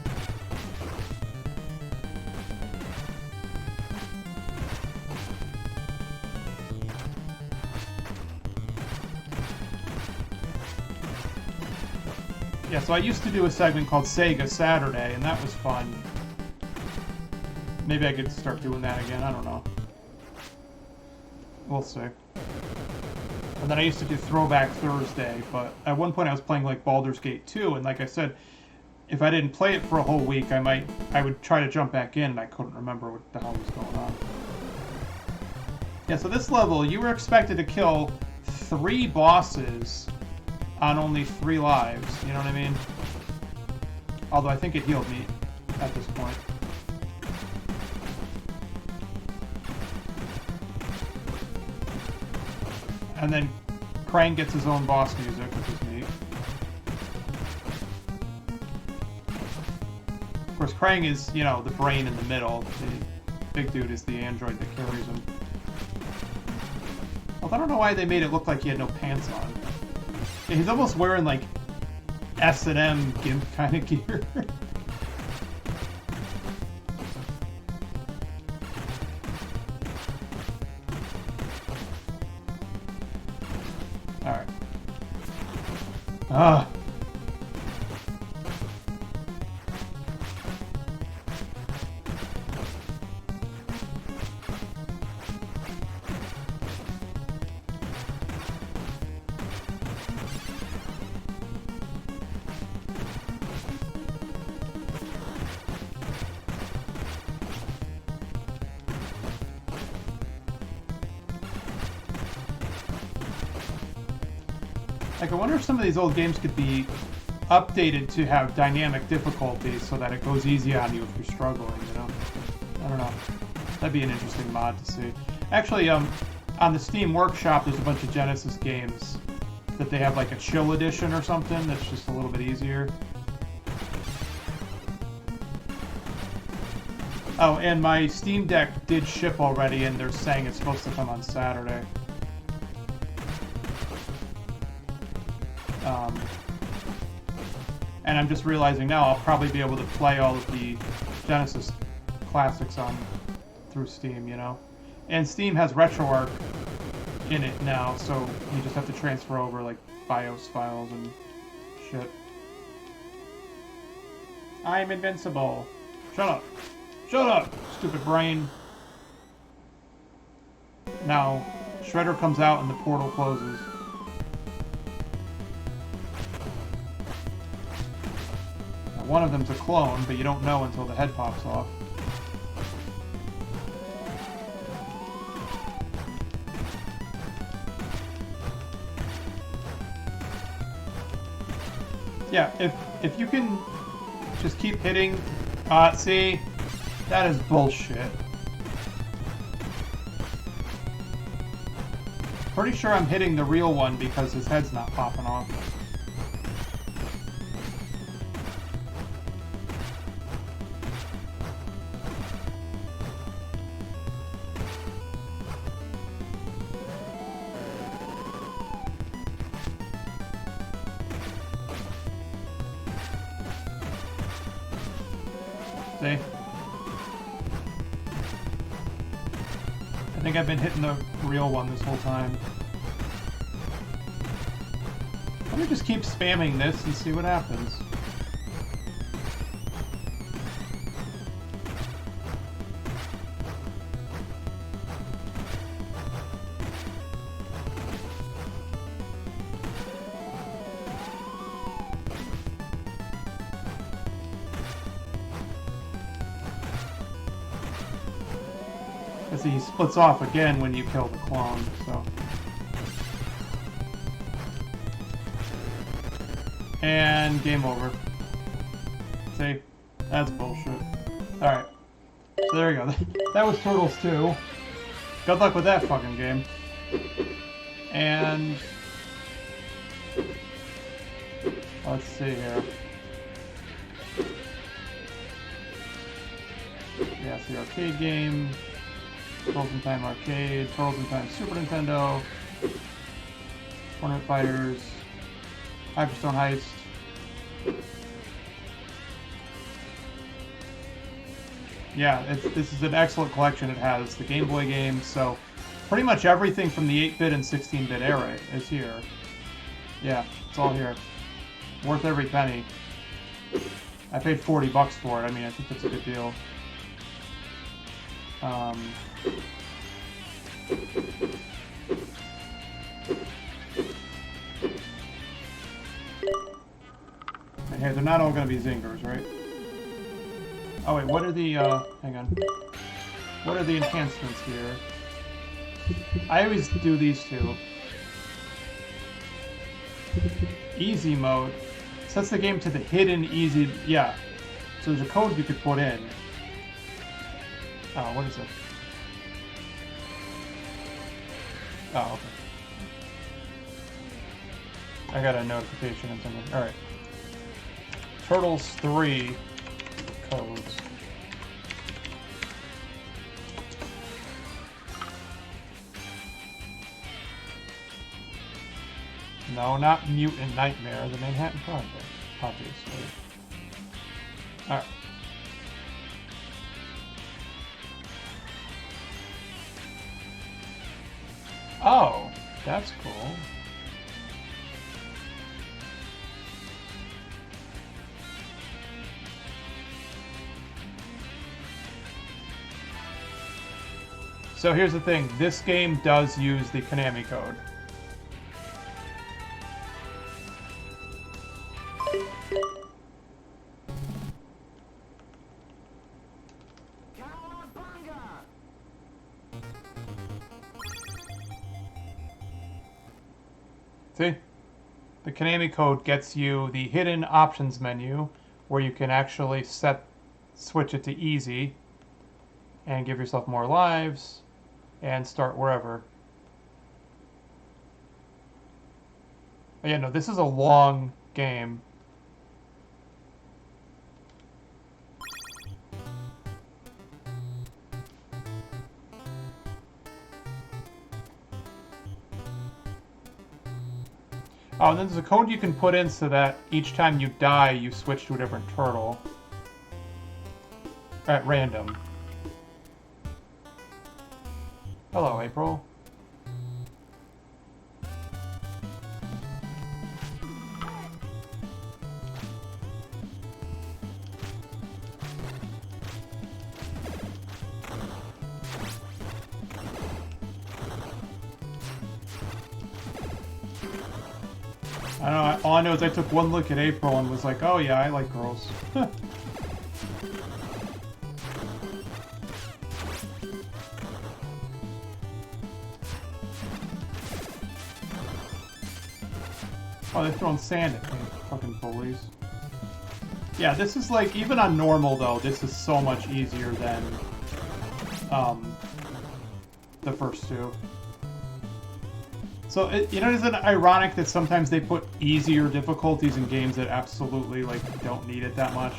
Yeah, so I used to do a segment called Sega Saturday, and that was fun. Maybe I could start doing that again, I don't know. We'll see. And then I used to do Throwback Thursday, but at one point I was playing like Baldur's Gate 2, and like I said, if I didn't play it for a whole week, I would try to jump back in, and I couldn't remember what the hell was going on. Yeah, so this level, you were expected to kill 3 bosses on only 3 lives, you know what I mean? Although I think it healed me at this point. And then Krang gets his own boss music, which is neat. Of course, Krang is, you know, the brain in the middle. The big dude is the android that carries him. Although I don't know why they made it look like he had no pants on. Yeah, he's almost wearing, like, S&M GIMP kind of gear. Alright. Ugh. Like, I wonder if some of these old games could be updated to have dynamic difficulty so that it goes easy on you if you're struggling, you know? I don't know. That'd be an interesting mod to see. Actually, on the Steam Workshop, there's a bunch of Genesis games that they have like a chill edition or something that's just a little bit easier. Oh, and my Steam Deck did ship already, and they're saying it's supposed to come on Saturday. And I'm just realizing now I'll probably be able to play all of the Genesis classics through Steam, you know? And Steam has RetroArch in it now, so you just have to transfer over like BIOS files and shit. I'm invincible. Shut up. Shut up, stupid brain. Now, Shredder comes out and the portal closes. One of them's a clone, but you don't know until the head pops off. Yeah, if you can just keep hitting... see? That is bullshit. Pretty sure I'm hitting the real one because his head's not popping off. See? I think I've been hitting the real one this whole time. Let me just keep spamming this and see what happens. Because he splits off again when you kill the clone, so... And game over. See? That's bullshit. Alright. So there you go. That was Turtles 2. Good luck with that fucking game. And... let's see here. Yeah, it's the arcade game. Turtles in Time Arcade, Turtles in Time Super Nintendo, Tournament Fighters, Hyperstone Heist. Yeah, this is an excellent collection. It has the Game Boy games, so pretty much everything from the 8-bit and 16-bit era is here. Yeah, it's all here. Worth every penny. I paid $40 for it. I mean, I think that's a good deal. And hey, they're not all going to be zingers, right? Oh wait, what are the, hang on. What are the enhancements here? I always do these two. Easy mode. Sets the game to the hidden easy, yeah. So there's a code you could put in. Oh, what is it? Oh, okay. I got a notification and something. Alright. Turtles 3 codes. No, not Mutant Nightmare, the Manhattan Project, obviously. Alright. Oh, that's cool. So here's the thing. This game does use the Konami code. Cowabunga! See? The Konami code gets you the hidden options menu where you can actually switch it to easy and give yourself more lives and start wherever. But yeah, no, this is a long game. Oh, and then there's a code you can put in so that each time you die, you switch to a different turtle. At random. Hello, April. I don't know, all I know is I took one look at April and was like, oh yeah, I like girls. Oh, they're throwing sand at me, fucking bullies. Yeah, this is like, even on normal though, this is so much easier than the first two. So, isn't it ironic that sometimes they put easier difficulties in games that absolutely, like, don't need it that much?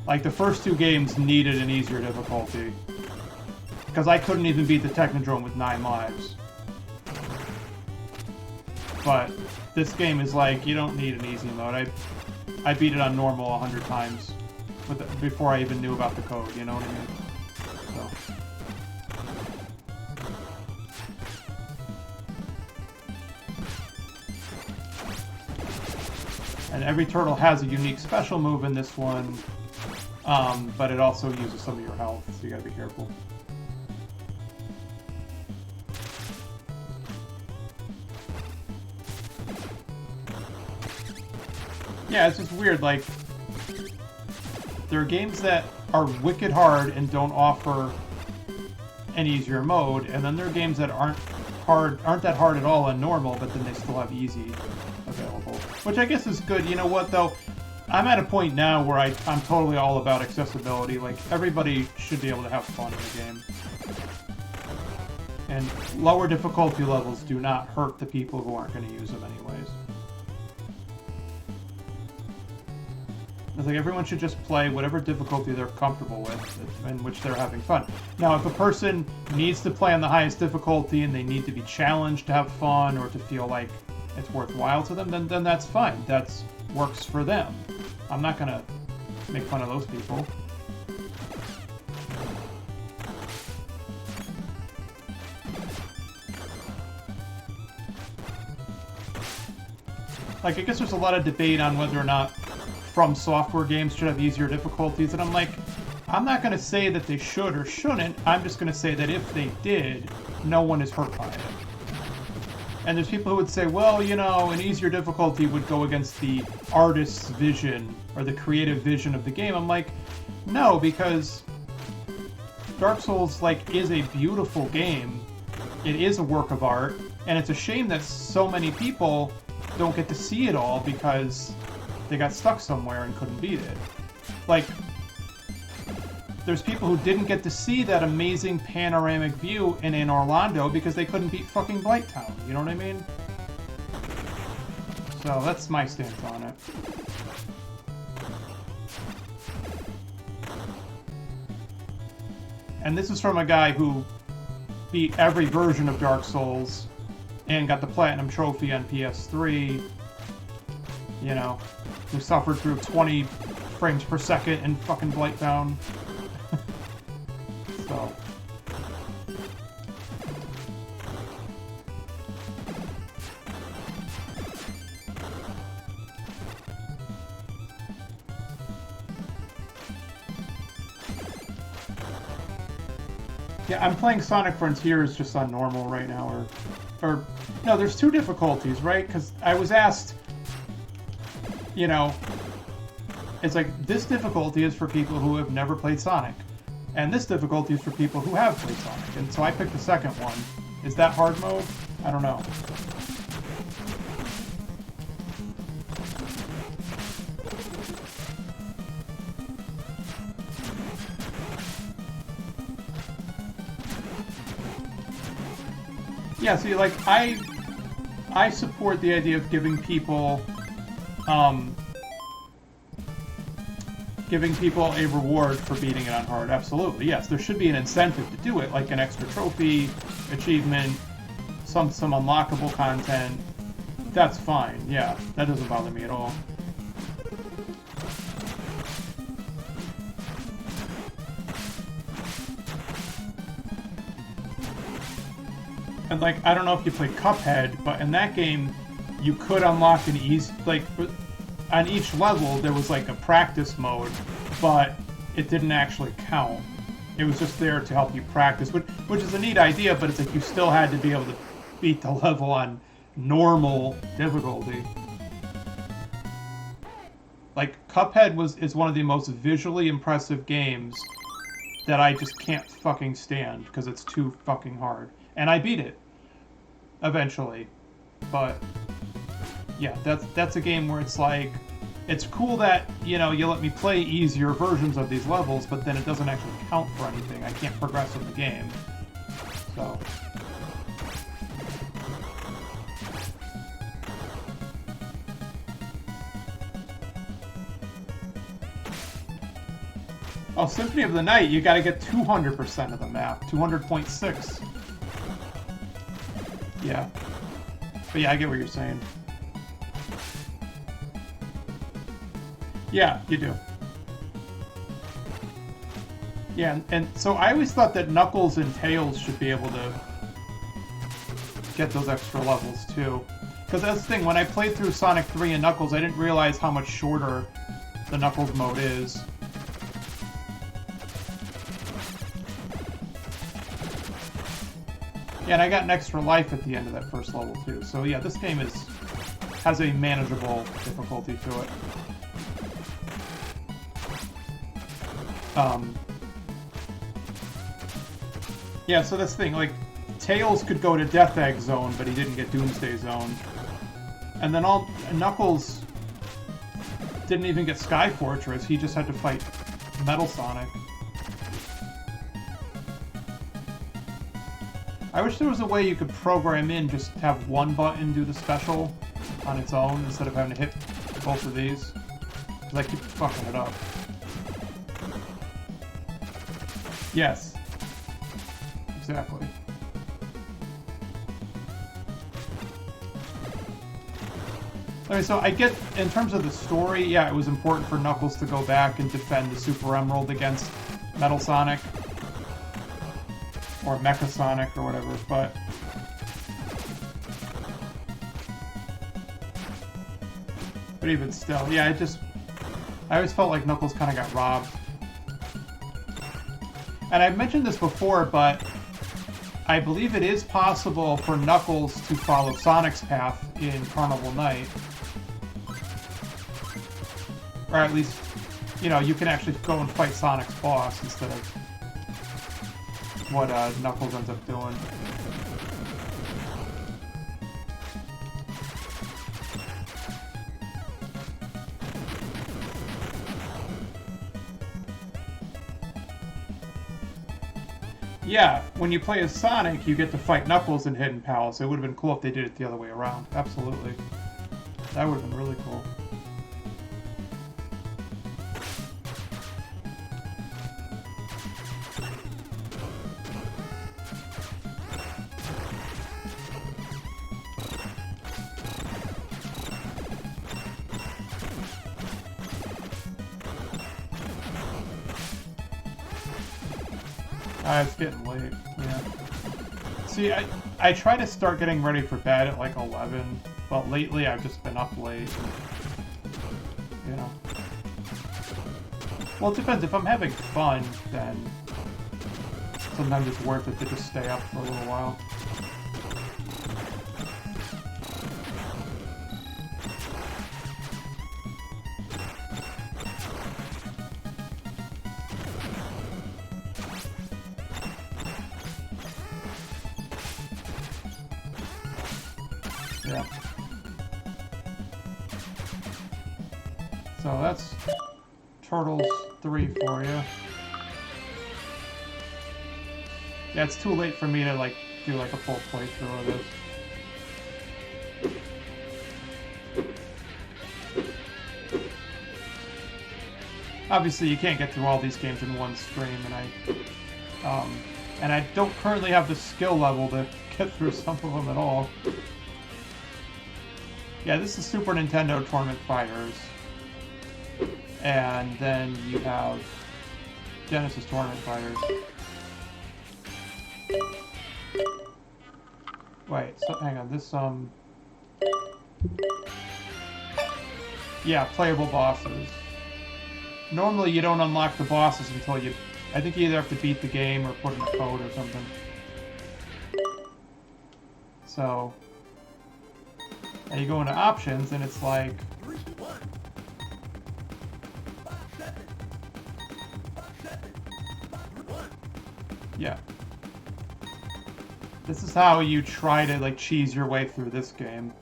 Like, the first two games needed an easier difficulty. Because I couldn't even beat the Technodrome with 9 lives. But this game is like, you don't need an easy mode. I beat it on normal 100 times before I even knew about the code, you know what I mean? So. And every turtle has a unique special move in this one, but it also uses some of your health, so you gotta be careful. Yeah, it's just weird, like, there are games that are wicked hard and don't offer an easier mode, and then there are games that aren't that hard at all on normal, but then they still have easy available. Which I guess is good. You know what, though? I'm at a point now where I'm totally all about accessibility. Like, everybody should be able to have fun in the game. And lower difficulty levels do not hurt the people who aren't going to use them anyways. It's like everyone should just play whatever difficulty they're comfortable with, in which they're having fun. Now, if a person needs to play on the highest difficulty and they need to be challenged to have fun or to feel like it's worthwhile to them, then that's fine. That works for them. I'm not gonna make fun of those people. Like, I guess there's a lot of debate on whether or not From Software games should have easier difficulties, and I'm like, I'm not going to say that they should or shouldn't, I'm just going to say that if they did, no one is hurt by it. And there's people who would say, well, you know, an easier difficulty would go against the artist's vision, or the creative vision of the game. I'm like, no, because Dark Souls, like, is a beautiful game. It is a work of art, and it's a shame that so many people don't get to see it all because they got stuck somewhere and couldn't beat it. Like, there's people who didn't get to see that amazing panoramic view in Orlando because they couldn't beat fucking Blighttown, you know what I mean? So that's my stance on it. And this is from a guy who beat every version of Dark Souls and got the Platinum Trophy on PS3, you know, who suffered through 20 frames per second in fucking Blighttown. So. Yeah, I'm playing Sonic Frontiers just on normal right now, or no, there's 2 difficulties, right? Because I was asked, you know, it's like, this difficulty is for people who have never played Sonic, and this difficulty is for people who have played Sonic, and so I picked the second one. Is that hard mode? I don't know. Yeah, see, like, I support the idea of giving people a reward for beating it on hard. Absolutely, yes. There should be an incentive to do it, like an extra trophy, achievement, some unlockable content. That's fine, yeah. That doesn't bother me at all. And, like, I don't know if you played Cuphead, but in that game, you could unlock an easy... Like, on each level, there was, like, a practice mode, but it didn't actually count. It was just there to help you practice, which is a neat idea, but it's like you still had to be able to beat the level on normal difficulty. Like, Cuphead is one of the most visually impressive games that I just can't fucking stand, because it's too fucking hard. And I beat it, eventually. But, yeah, that's a game where it's like, it's cool that, you know, you let me play easier versions of these levels, but then it doesn't actually count for anything. I can't progress in the game. So... Oh, Symphony of the Night, you gotta get 200% of the map. 200.6. Yeah. But yeah, I get what you're saying. Yeah, you do. Yeah, and so I always thought that Knuckles and Tails should be able to get those extra levels, too. Because that's the thing, when I played through Sonic 3 and Knuckles, I didn't realize how much shorter the Knuckles mode is. Yeah, and I got an extra life at the end of that first level, too. So yeah, this game has a manageable difficulty to it. Yeah, so this thing, like, Tails could go to Death Egg Zone, but he didn't get Doomsday Zone. And then Knuckles didn't even get Sky Fortress, he just had to fight Metal Sonic. I wish there was a way you could program in just have one button do the special on its own instead of having to hit both of these. Because I keep fucking it up. Yes. Exactly. Okay, so I get, in terms of the story, yeah, it was important for Knuckles to go back and defend the Super Emerald against Metal Sonic. Or Mecha Sonic, or whatever, but... But even still, yeah, I always felt like Knuckles kind of got robbed. And I've mentioned this before, but I believe it is possible for Knuckles to follow Sonic's path in Carnival Night. Or at least, you know, you can actually go and fight Sonic's boss instead of what Knuckles ends up doing. Yeah, when you play as Sonic, you get to fight Knuckles in Hidden Palace. It would have been cool if they did it the other way around. Absolutely. That would have been really cool. It's getting late, yeah. See, I try to start getting ready for bed at like 11, but lately I've just been up late. And, you know. Well, it depends. If I'm having fun, then it's sometimes it's worth it to just stay up for a little while. Yeah. So that's Turtles 3 for you. Yeah, it's too late for me to like do like a full playthrough of this. Obviously, you can't get through all these games in one stream, and I don't currently have the skill level to get through some of them at all. Yeah, this is Super Nintendo Tournament Fighters. And then you have Genesis Tournament Fighters. Wait, so hang on, this yeah, playable bosses. Normally you don't unlock the bosses until I think you either have to beat the game or put in a code or something. So now you go into options and it's like yeah. This is how you try to like cheese your way through this game.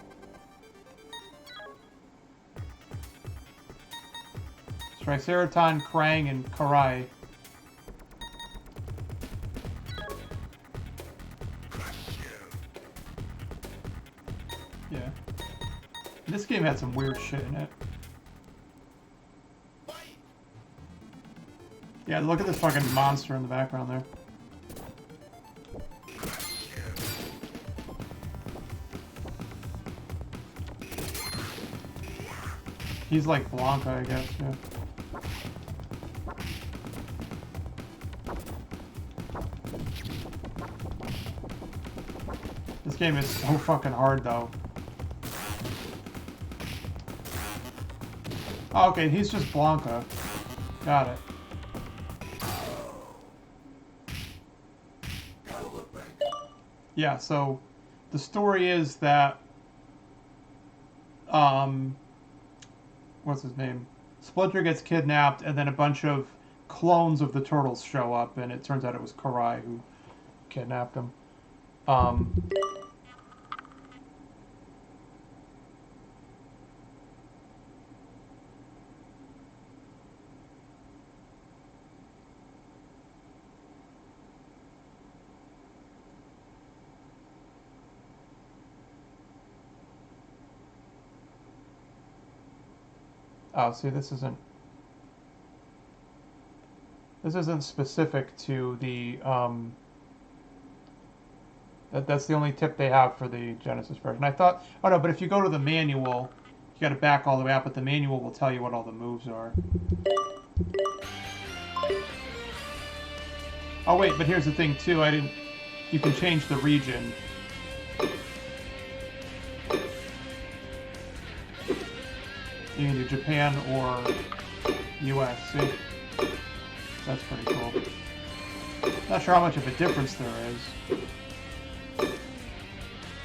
Triceraton, Krang, and Karai. Yeah. This game had some weird shit in it. Yeah, look at this fucking monster in the background there. He's like Blanca, I guess, yeah. This game is so fucking hard, though. Oh, okay, he's just Blanca. Got it. Yeah, so the story is that what's his name? Splinter gets kidnapped, and then a bunch of clones of the Turtles show up, and it turns out it was Karai who kidnapped him. Oh, see, this isn't specific to the, that's the only tip they have for the Genesis version. I thought, oh no, but if you go to the manual, you gotta back all the way up, but the manual will tell you what all the moves are. Oh wait, but here's the thing too, you can change the region. You can do Japan or US, see? That's pretty cool. Not sure how much of a difference there is.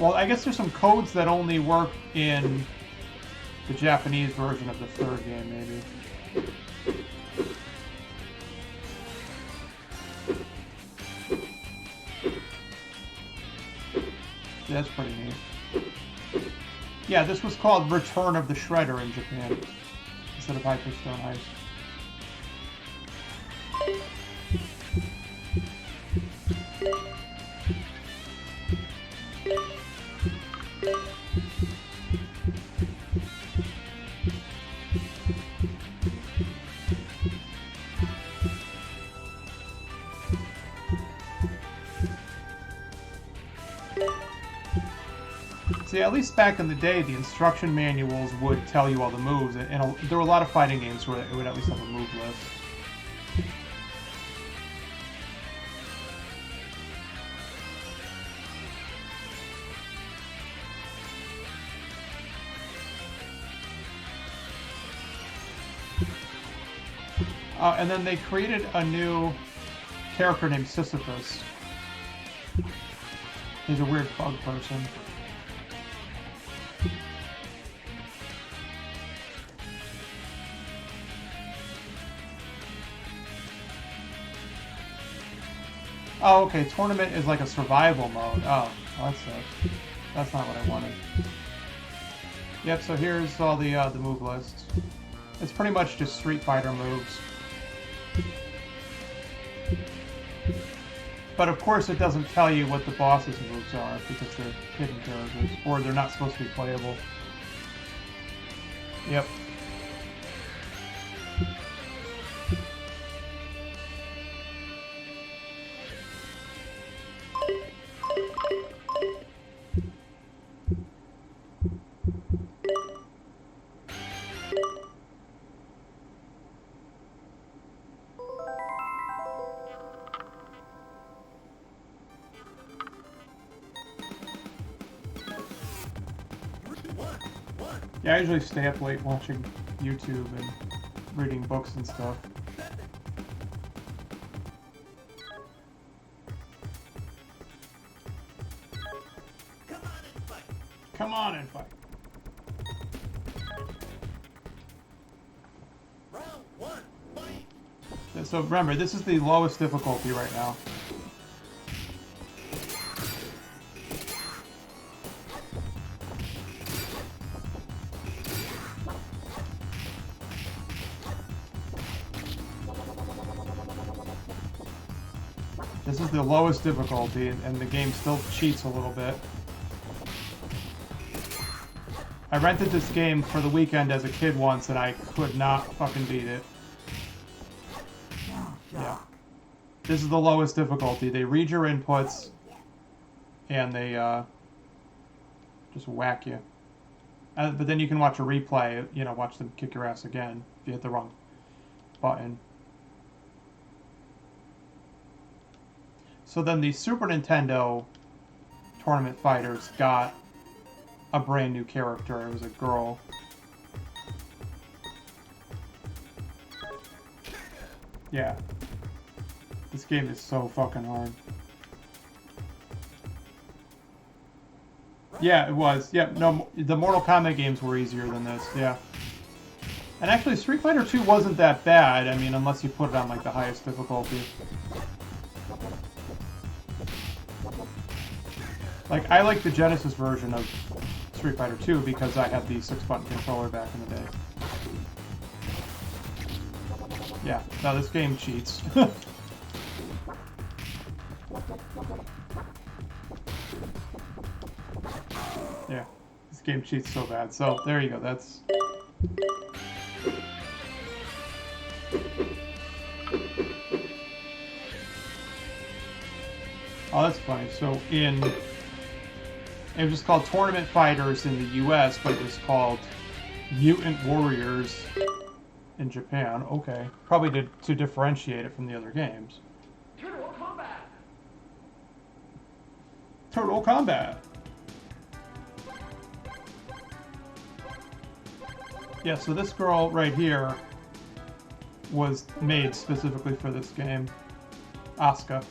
Well, I guess there's some codes that only work in the Japanese version of the third game, maybe. Yeah, that's pretty neat. Yeah, this was called Return of the Shredder in Japan, instead of Hyperstone Heist. See, at least back in the day, the instruction manuals would tell you all the moves, and there were a lot of fighting games where it would at least have a move list. And then they created a new character named Sisyphus. He's a weird bug person. Oh, okay. Tournament is like a survival mode. Oh, well, that sucks. That's not what I wanted. Yep. So here's all the move list. It's pretty much just Street Fighter moves. But of course, it doesn't tell you what the boss's moves are because they're hidden characters, or they're not supposed to be playable. Yep. Yeah, I usually stay up late watching YouTube and reading books and stuff. Come on and fight. Round one, fight. So remember, this is the lowest difficulty right now. This is the lowest difficulty, and the game still cheats a little bit. I rented this game for the weekend as a kid once, and I could not fucking beat it. Yeah. This is the lowest difficulty. They read your inputs, and they just whack you. But then you can watch a replay, you know, watch them kick your ass again if you hit the wrong button. So then the Super Nintendo Tournament Fighters got a brand new character. It was a girl. Yeah. This game is so fucking hard. Yeah, it was. Yeah, no, the Mortal Kombat games were easier than this, yeah. And actually, Street Fighter 2 wasn't that bad, I mean, unless you put it on, like, the highest difficulty. Like, I like the Genesis version of Street Fighter 2 because I had the 6-button controller back in the day. Yeah, no, this game cheats. Yeah, this game cheats so bad. So, there you go, that's... Oh, that's funny. So, it was just called Tournament Fighters in the US, but it was called Mutant Warriors in Japan. Okay. Probably to differentiate it from the other games. Turtle Combat! Turtle Combat! Yeah, so this girl right here was made specifically for this game. Asuka.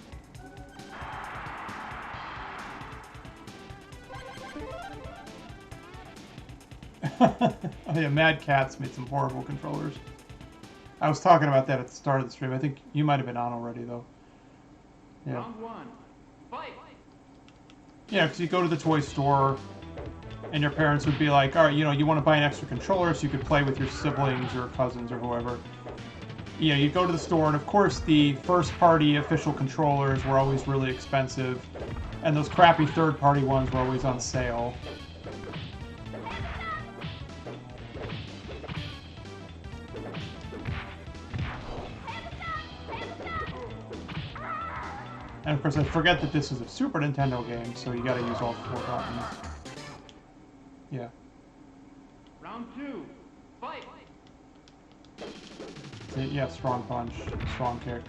Oh yeah, Mad Catz made some horrible controllers. I was talking about that at the start of the stream. I think you might have been on already, though. Yeah. Round one. Fight! Yeah, because you go to the toy store, and your parents would be like, all right, you know, you want to buy an extra controller so you could play with your siblings or cousins or whoever. You know, you go to the store, and of course the first-party official controllers were always really expensive, and those crappy third-party ones were always on sale. And of course, I forget that this is a Super Nintendo game, so you gotta use all 4 buttons. Yeah. Round 2, fight! Yeah, strong punch, strong kick.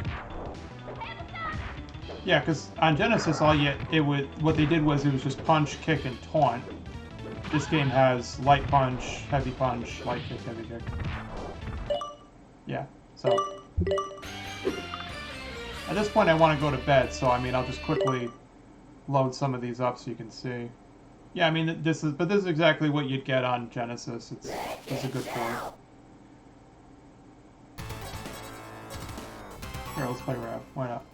Yeah, because on Genesis, what they did was it was just punch, kick, and taunt. This game has light punch, heavy punch, light kick, heavy kick. Yeah, so... At this point, I want to go to bed, so I mean, I'll just quickly load some of these up so you can see. Yeah, I mean, this is exactly what you'd get on Genesis. It's a good port. Here, let's play Rav. Why not?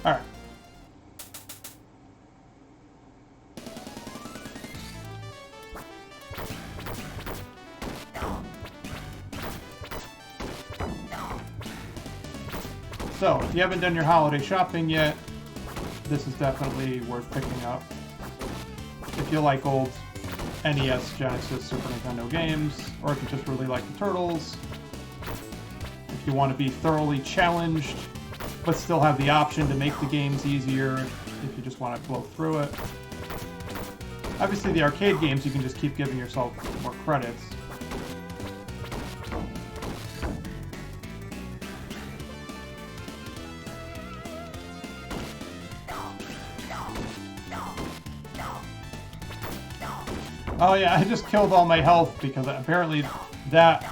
All right. So, if you haven't done your holiday shopping yet, this is definitely worth picking up. If you like old NES, Genesis, Super Nintendo games, or if you just really like the Turtles, if you want to be thoroughly challenged, but still have the option to make the games easier if you just want to blow through it. Obviously, the arcade games, you can just keep giving yourself more credits. Oh yeah, I just killed all my health because apparently that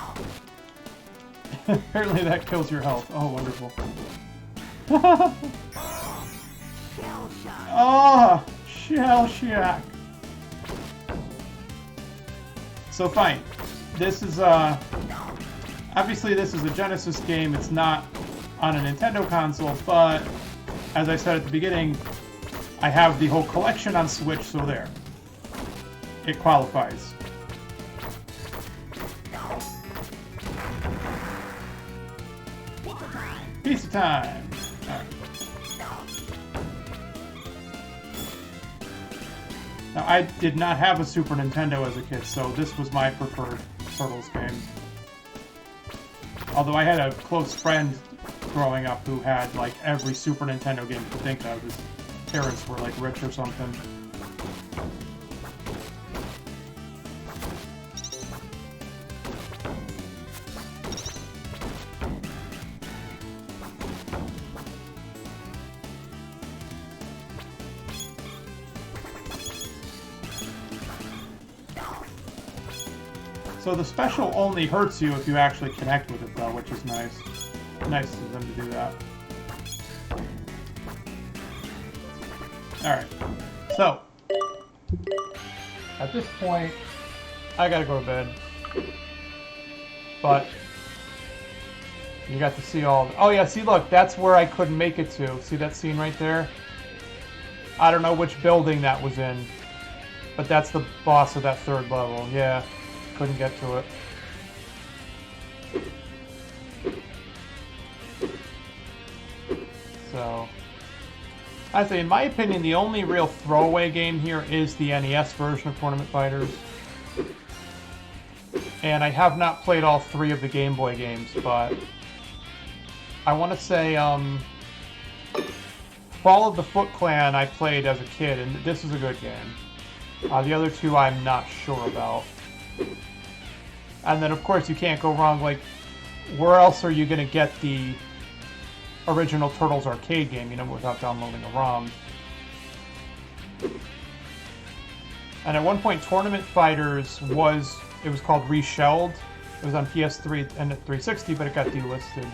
apparently that kills your health. Oh, wonderful. Oh, Shell Shack. So fine. This is obviously this is a Genesis game. It's not on a Nintendo console, but as I said at the beginning, I have the whole collection on Switch, so there. It qualifies. Pizza time! Right. Now, I did not have a Super Nintendo as a kid, so this was my preferred Turtles game. Although I had a close friend growing up who had, like, every Super Nintendo game you could think of. His parents were, like, rich or something. So the special only hurts you if you actually connect with it, though, which is nice. Nice of them to do that. Alright. So, at this point, I gotta go to bed. But, you got to see all... Oh yeah, see, look, that's where I couldn't make it to. See that scene right there? I don't know which building that was in. But that's the boss of that third level, yeah. Couldn't get to it. So, I'd say, in my opinion, the only real throwaway game here is the NES version of Tournament Fighters. And I have not played all three of the Game Boy games, but I want to say, Fall of the Foot Clan I played as a kid, and this is a good game. The other two I'm not sure about. And then, of course, you can't go wrong, like, where else are you going to get the original Turtles arcade game, you know, without downloading a ROM? And at one point, Tournament Fighters was called Reshelled. It was on PS3 and 360, but it got delisted.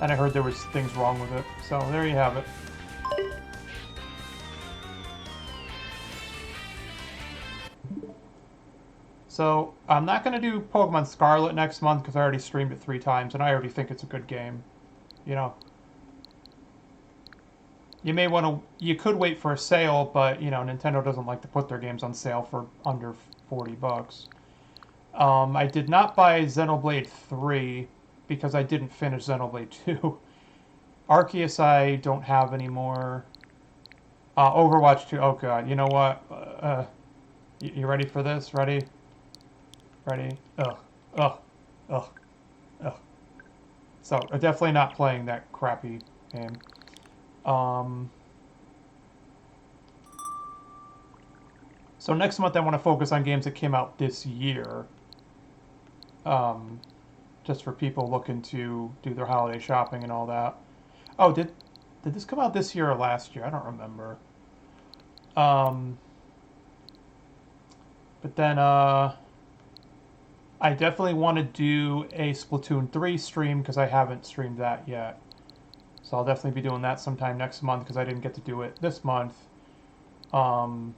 And I heard there was things wrong with it. So, there you have it. So, I'm not going to do Pokemon Scarlet next month because I already streamed it 3 times, and I already think it's a good game. You know. You may want to... You could wait for a sale, but, you know, Nintendo doesn't like to put their games on sale for under $40. I did not buy Xenoblade 3 because I didn't finish Xenoblade 2. Arceus I don't have anymore. Overwatch 2, oh god, you know what? You ready for this? Ready? Ready? Ugh. So, definitely not playing that crappy game. So next month I want to focus on games that came out this year. Just for people looking to do their holiday shopping and all that. Oh, did this come out this year or last year? I don't remember. But then, I definitely want to do a Splatoon 3 stream because I haven't streamed that yet. So I'll definitely be doing that sometime next month because I didn't get to do it this month. Um,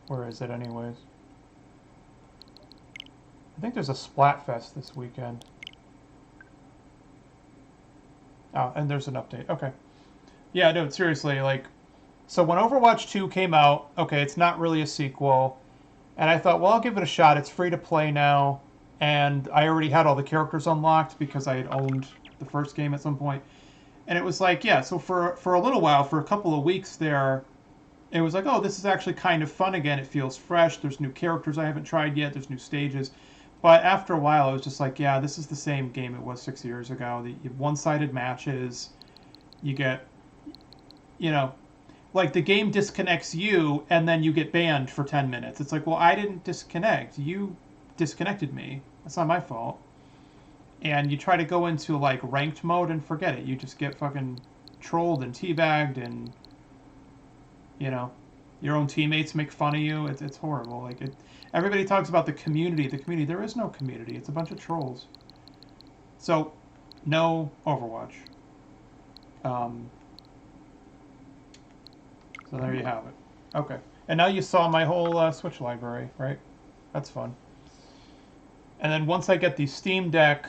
where is it anyways? I think there's a Splatfest this weekend. Oh, and there's an update. Okay. Yeah, no, seriously, like, so when Overwatch 2 came out, okay, it's not really a sequel, and I thought, well, I'll give it a shot. It's free to play now, and I already had all the characters unlocked because I had owned the first game at some point. And it was like, yeah, so for a little while, for a couple of weeks there, it was like, oh, this is actually kind of fun again. It feels fresh. There's new characters I haven't tried yet. There's new stages. But after a while, I was just like, yeah, this is the same game it was 6 years ago. The one-sided matches. You get, you know, like the game disconnects you, and then you get banned for 10 minutes. It's like, well, I didn't disconnect. You disconnected me. That's not my fault. And you try to go into like ranked mode and forget it. You just get fucking trolled and teabagged, and you know, your own teammates make fun of you. It's horrible. Like it. Everybody talks about the community. The community. There is no community. It's a bunch of trolls. So, no Overwatch. Um, so there you have it. Okay. And now you saw my whole Switch library, right? That's fun. And then once I get the Steam Deck,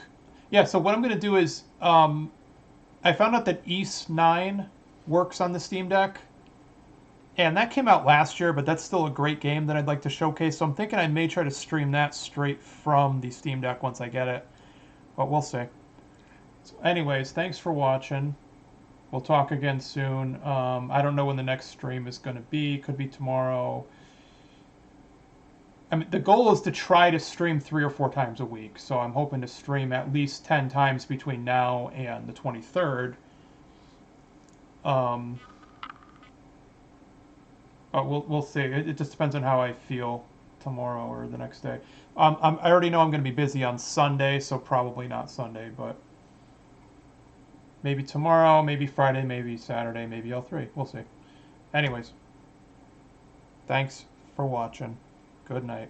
yeah. So what I'm gonna do is, I found out that East 9 works on the Steam Deck. And that came out last year, but that's still a great game that I'd like to showcase. So I'm thinking I may try to stream that straight from the Steam Deck once I get it. But we'll see. So anyways, thanks for watching. We'll talk again soon. I don't know when the next stream is going to be. Could be tomorrow. I mean, the goal is to try to stream 3 or 4 times a week. So I'm hoping to stream at least 10 times between now and the 23rd. But we'll see. It just depends on how I feel tomorrow or the next day. I already know I'm going to be busy on Sunday, so probably not Sunday, but maybe tomorrow, maybe Friday, maybe Saturday, maybe all 3. We'll see. Anyways, thanks for watching. Good night.